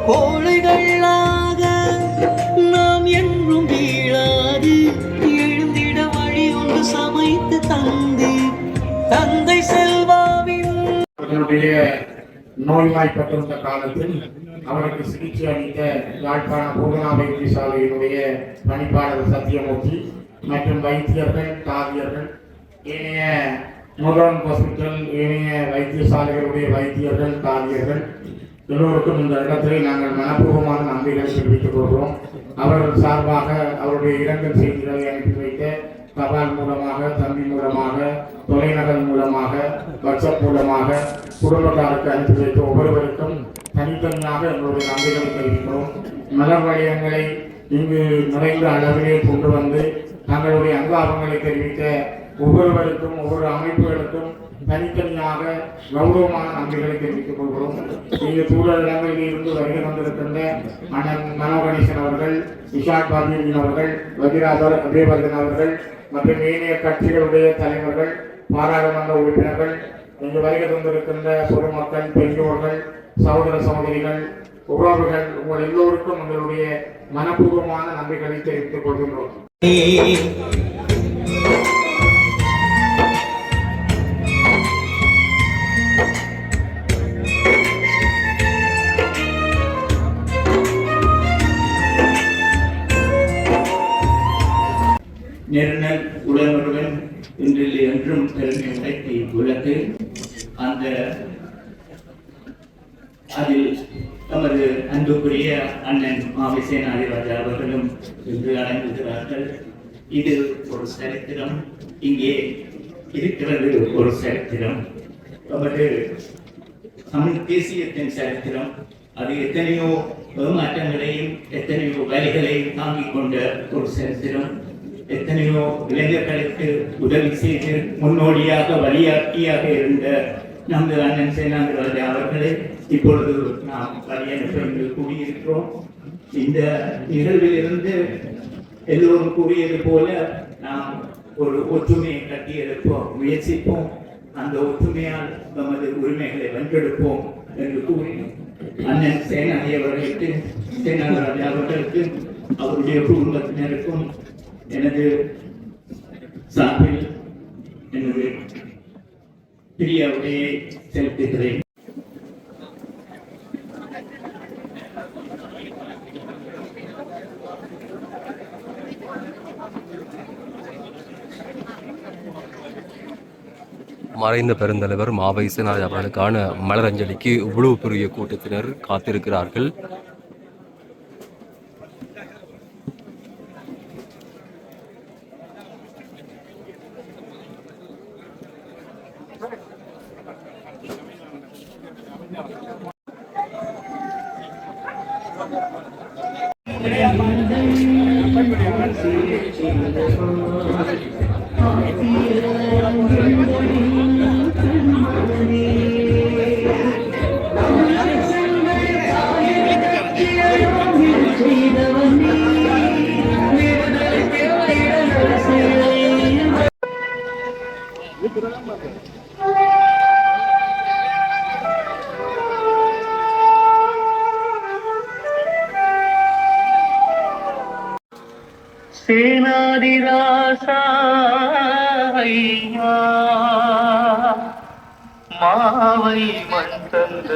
கோழைகளாக நாம் என்றும் வீழாது எழுந்திட வழி ஒன்று சமைத்து தந்தை செல்வாவின் அவர்களுடைய நோய்வாய்ப்பட்டிருந்த காலத்தில் அவருக்கு சிகிச்சை அளித்த யாழ்ப்பாண போதனா வைத்தியசாலையினுடைய பணிப்பாளர் சத்தியமூர்த்தி மற்றும் வைத்தியர்கள் தாதியர்கள் ஏனைய நோர்டன் ஹாஸ்பிட்டல் ஏனைய வைத்தியசாலைகளுடைய வைத்தியர்கள் தாதியர்கள் எல்லோருக்கும் இந்த இடத்திலே நாங்கள் மனப்பூர்வமான நன்றிகளை தெரிவித்துக் கொள்கிறோம். அவர்கள் சார்பாக அவருடைய இரங்கல் செய்திகளை அனுப்பி வைத்த தபால் மூலமாக தந்தி மூலமாக தொலைநகல் மூலமாக வாட்ஸ்அப் மூலமாக குடும்பத்தாருக்கு அனுப்பி வைத்த ஒவ்வொருவருக்கும் தனித்தனியாக எங்களுடைய நன்றிகளை தெரிவிக்கிறோம். மலர் வளையங்களை இங்கு நிறைந்த அளவிலே கொண்டு வந்து தங்களுடைய அனுதாபங்களை தெரிவித்த ஒவ்வொருவருக்கும் ஒவ்வொரு அமைப்புகளுக்கும் தனித்தனியாக கௌரவமான நன்றிகளை தெரிவித்துக் கொள்கிறோம். இந்த சூழல் இடங்களில் இருந்து வருகை வந்திருக்கின்ற அண்ணன் மனோகணேசன் அவர்கள், விஷால் பாபியன் அவர்கள், வஜிராஜர் அபேவர்தன் அவர்கள் மற்றும் ஏனைய கட்சிகளுடைய தலைவர்கள், பாராளுமன்ற உறுப்பினர்கள், இங்கு வருகை தந்திருக்கின்ற பொதுமக்கள், பெரியோர்கள், சகோதர சகோதரிகள், உறவுகள், உங்கள் எல்லோருக்கும் உங்களுடைய மனப்பூர்வமான நன்றிகளை தெரிவித்துக் கொள்கின்றோம். நெருநல் உடனுடன் இன்றில் என்றும் பெருமை உடைத்தி உள்ளது. அதில் நமது அன்புக்குரிய அண்ணன் மாவை சேனாதிராஜா அவர்களும் இன்று அடங்குகிறார்கள். இது ஒரு சரித்திரம், இங்கே இருக்கிறது ஒரு சரித்திரம். நமது தமிழ் தேசியத்தின் சரித்திரம். அது எத்தனையோ ஏமாற்றங்களையும் எத்தனையோ வழிகளையும் தாங்கிக் கொண்ட ஒரு சரித்திரம். எத்தனையோ இளைஞர்களுக்கு உதவி செய்து முன்னோடியாக வழியாட்டியாக இருந்த நமது அண்ணன் சேனாதிராஜா அவர்களை இப்பொழுது நாம் வழியனுப்பி கூடியிருக்கிறோம். இந்த நிகழ்விலிருந்து எல்லோரும் கூறியது போல நாம் ஒரு ஒற்றுமையை கட்டி எழுப்போம், முயற்சிப்போம். அந்த ஒற்றுமையால் நமது உரிமைகளை வென்றெடுப்போம் என்று கூறி அண்ணன் சேனாதி அவர்களுக்கு, சேனாதிராஜா அவர்களுக்கு, அவருடைய குடும்பத்தினருக்கும் எனது சார்பில் எனது பிரிய உரையை செலுத்துகிறேன். மறைந்த பெருந்தலைவர் மாவை சேனாதி அவர்களுக்கான மலரஞ்சலிக்கு இவ்வளவு பெரிய கூட்டத்தினர் காத்திருக்கிறார்கள். சேனாதி ராசா ஐயா, மாவை மண் தந்த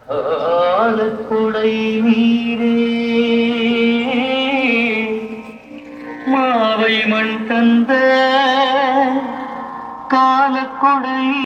காலக்குடை நீரே, மாவை மண் தந்த காலக்குடை